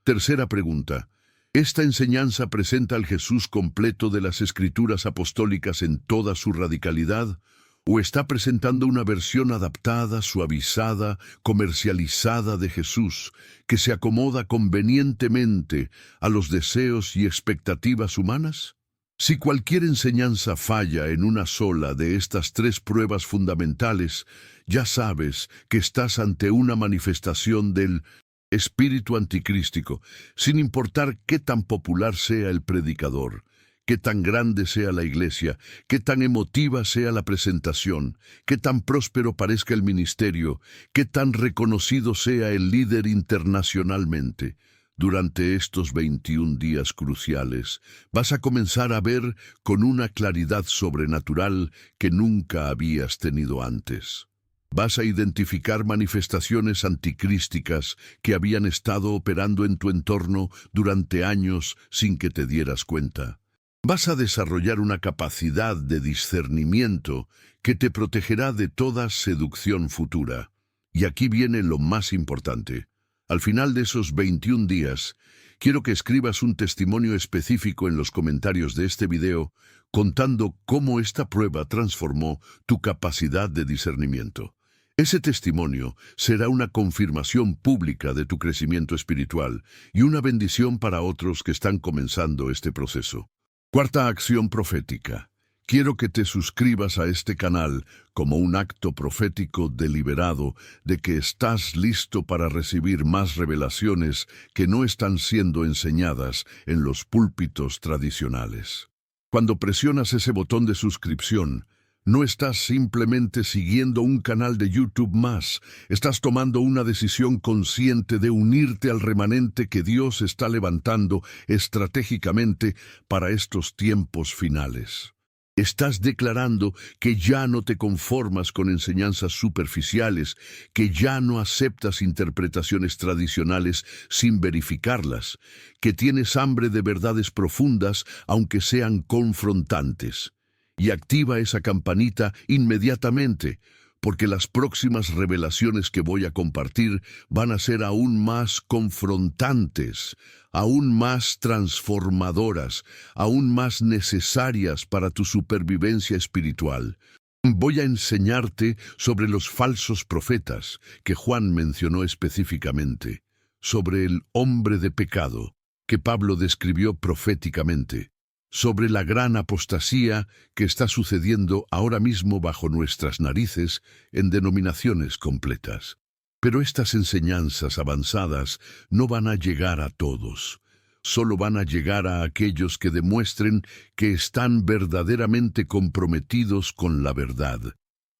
Tercera pregunta: ¿esta enseñanza presenta al Jesús completo de las Escrituras apostólicas en toda su radicalidad, o está presentando una versión adaptada, suavizada, comercializada de Jesús, que se acomoda convenientemente a los deseos y expectativas humanas? Si cualquier enseñanza falla en una sola de estas 3 pruebas fundamentales, ya sabes que estás ante una manifestación del Espíritu anticrístico, sin importar qué tan popular sea el predicador, qué tan grande sea la iglesia, qué tan emotiva sea la presentación, qué tan próspero parezca el ministerio, qué tan reconocido sea el líder internacionalmente. Durante estos 21 días cruciales, vas a comenzar a ver con una claridad sobrenatural que nunca habías tenido antes. Vas a identificar manifestaciones anticrísticas que habían estado operando en tu entorno durante años sin que te dieras cuenta. Vas a desarrollar una capacidad de discernimiento que te protegerá de toda seducción futura. Y aquí viene lo más importante. Al final de esos 21 días, quiero que escribas un testimonio específico en los comentarios de este video contando cómo esta prueba transformó tu capacidad de discernimiento. Ese testimonio será una confirmación pública de tu crecimiento espiritual y una bendición para otros que están comenzando este proceso. Cuarta acción profética. Quiero que te suscribas a este canal como un acto profético deliberado de que estás listo para recibir más revelaciones que no están siendo enseñadas en los púlpitos tradicionales. Cuando presionas ese botón de suscripción, no estás simplemente siguiendo un canal de YouTube más, estás tomando una decisión consciente de unirte al remanente que Dios está levantando estratégicamente para estos tiempos finales. Estás declarando que ya no te conformas con enseñanzas superficiales, que ya no aceptas interpretaciones tradicionales sin verificarlas, que tienes hambre de verdades profundas aunque sean confrontantes. Y activa esa campanita inmediatamente, porque las próximas revelaciones que voy a compartir van a ser aún más confrontantes, aún más transformadoras, aún más necesarias para tu supervivencia espiritual. Voy a enseñarte sobre los falsos profetas que Juan mencionó específicamente, sobre el hombre de pecado que Pablo describió proféticamente, sobre la gran apostasía que está sucediendo ahora mismo bajo nuestras narices en denominaciones completas. Pero estas enseñanzas avanzadas no van a llegar a todos. Solo van a llegar a aquellos que demuestren que están verdaderamente comprometidos con la verdad,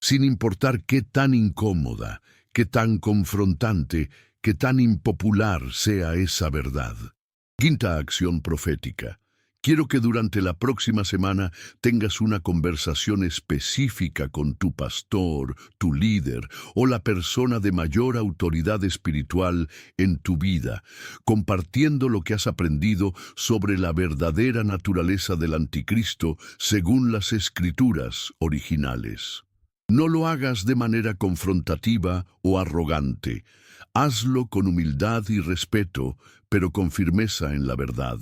sin importar qué tan incómoda, qué tan confrontante, qué tan impopular sea esa verdad. Quinta acción profética. Quiero que durante la próxima semana tengas una conversación específica con tu pastor, tu líder o la persona de mayor autoridad espiritual en tu vida, compartiendo lo que has aprendido sobre la verdadera naturaleza del anticristo según las escrituras originales. No lo hagas de manera confrontativa o arrogante. Hazlo con humildad y respeto, pero con firmeza en la verdad.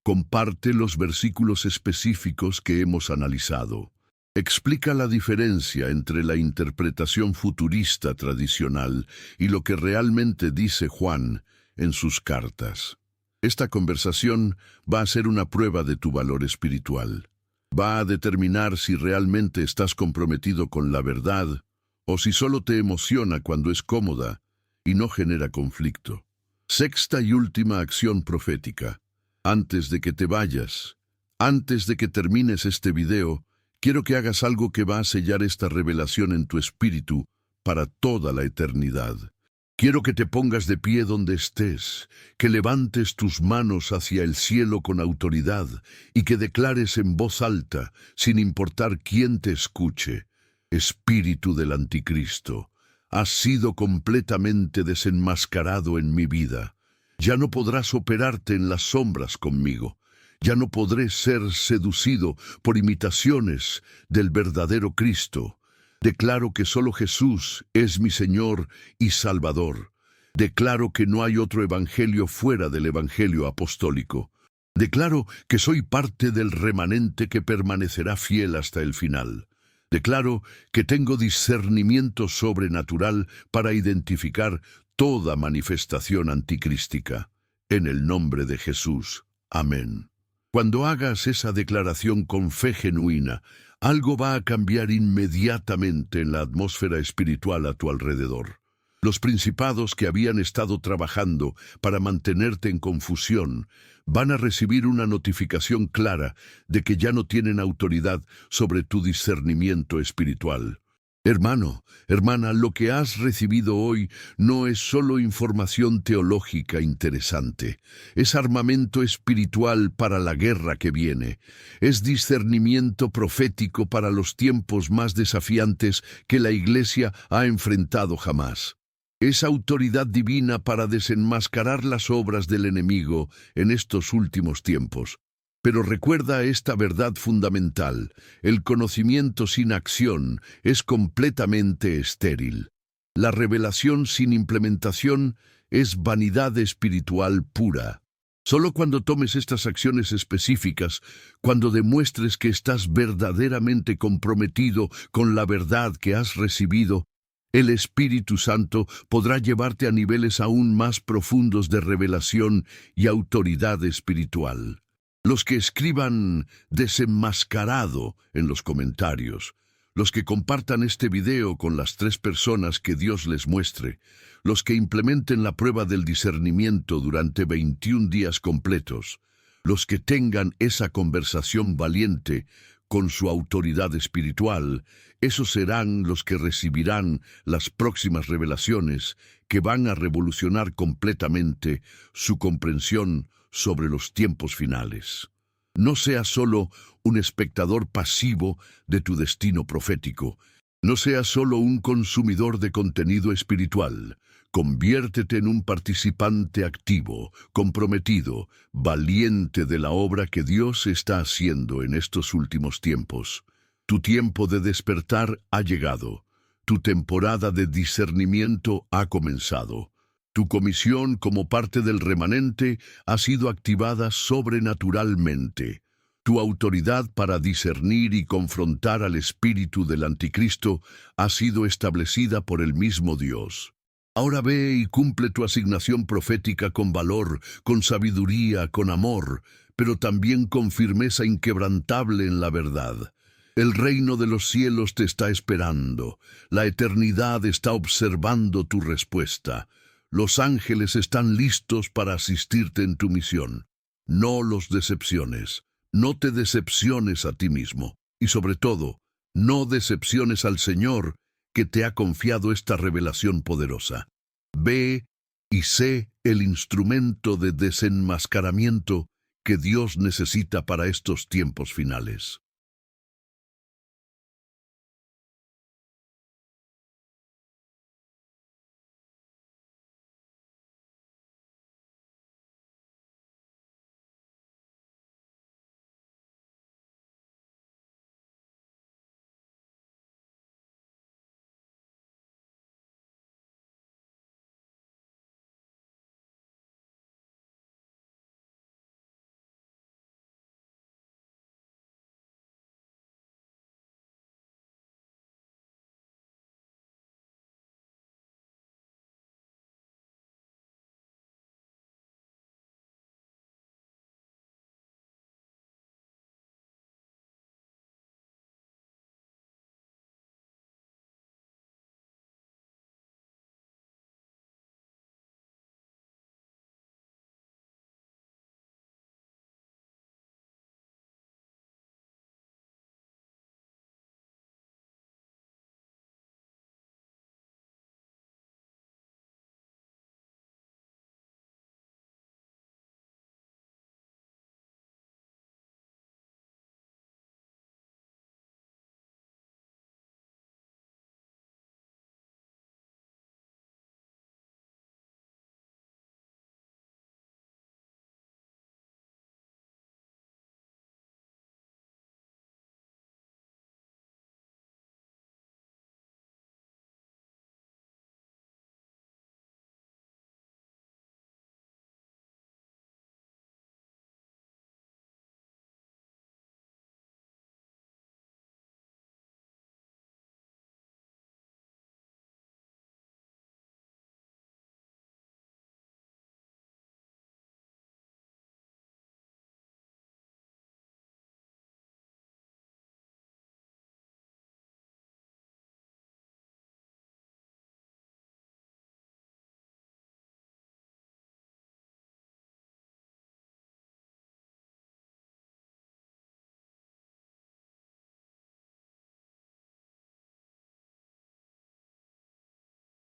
Comparte los versículos específicos que hemos analizado. Explica la diferencia entre la interpretación futurista tradicional y lo que realmente dice Juan en sus cartas. Esta conversación va a ser una prueba de tu valor espiritual. Va a determinar si realmente estás comprometido con la verdad o si solo te emociona cuando es cómoda y no genera conflicto. Sexta y última acción profética. Antes de que te vayas, antes de que termines este video, quiero que hagas algo que va a sellar esta revelación en tu espíritu para toda la eternidad. Quiero que te pongas de pie donde estés, que levantes tus manos hacia el cielo con autoridad y que declares en voz alta, sin importar quién te escuche: Espíritu del Anticristo, has sido completamente desenmascarado en mi vida. Ya no podrás operarte en las sombras conmigo. Ya no podré ser seducido por imitaciones del verdadero Cristo. Declaro que solo Jesús es mi Señor y Salvador. Declaro que no hay otro evangelio fuera del evangelio apostólico. Declaro que soy parte del remanente que permanecerá fiel hasta el final. Declaro que tengo discernimiento sobrenatural para identificar toda manifestación anticrística. En el nombre de Jesús. Amén. Cuando hagas esa declaración con fe genuina, algo va a cambiar inmediatamente en la atmósfera espiritual a tu alrededor. Los principados que habían estado trabajando para mantenerte en confusión van a recibir una notificación clara de que ya no tienen autoridad sobre tu discernimiento espiritual. Hermano, hermana, lo que has recibido hoy no es solo información teológica interesante, es armamento espiritual para la guerra que viene, es discernimiento profético para los tiempos más desafiantes que la Iglesia ha enfrentado jamás. Es autoridad divina para desenmascarar las obras del enemigo en estos últimos tiempos. Pero recuerda esta verdad fundamental: el conocimiento sin acción es completamente estéril. La revelación sin implementación es vanidad espiritual pura. Solo cuando tomes estas acciones específicas, cuando demuestres que estás verdaderamente comprometido con la verdad que has recibido, el Espíritu Santo podrá llevarte a niveles aún más profundos de revelación y autoridad espiritual. Los que escriban desenmascarado en los comentarios, los que compartan este video con las 3 personas que Dios les muestre, los que implementen la prueba del discernimiento durante 21 días completos, los que tengan esa conversación valiente con su autoridad espiritual, esos serán los que recibirán las próximas revelaciones que van a revolucionar completamente su comprensión sobre los tiempos finales. No seas solo un espectador pasivo de tu destino profético. No seas solo un consumidor de contenido espiritual. Conviértete en un participante activo, comprometido, valiente de la obra que Dios está haciendo en estos últimos tiempos. Tu tiempo de despertar ha llegado. Tu temporada de discernimiento ha comenzado. Tu comisión como parte del remanente ha sido activada sobrenaturalmente. Tu autoridad para discernir y confrontar al espíritu del anticristo ha sido establecida por el mismo Dios. Ahora ve y cumple tu asignación profética con valor, con sabiduría, con amor, pero también con firmeza inquebrantable en la verdad. El reino de los cielos te está esperando. La eternidad está observando tu respuesta. Los ángeles están listos para asistirte en tu misión. No los decepciones. No te decepciones a ti mismo. Y sobre todo, no decepciones al Señor que te ha confiado esta revelación poderosa. Ve y sé el instrumento de desenmascaramiento que Dios necesita para estos tiempos finales.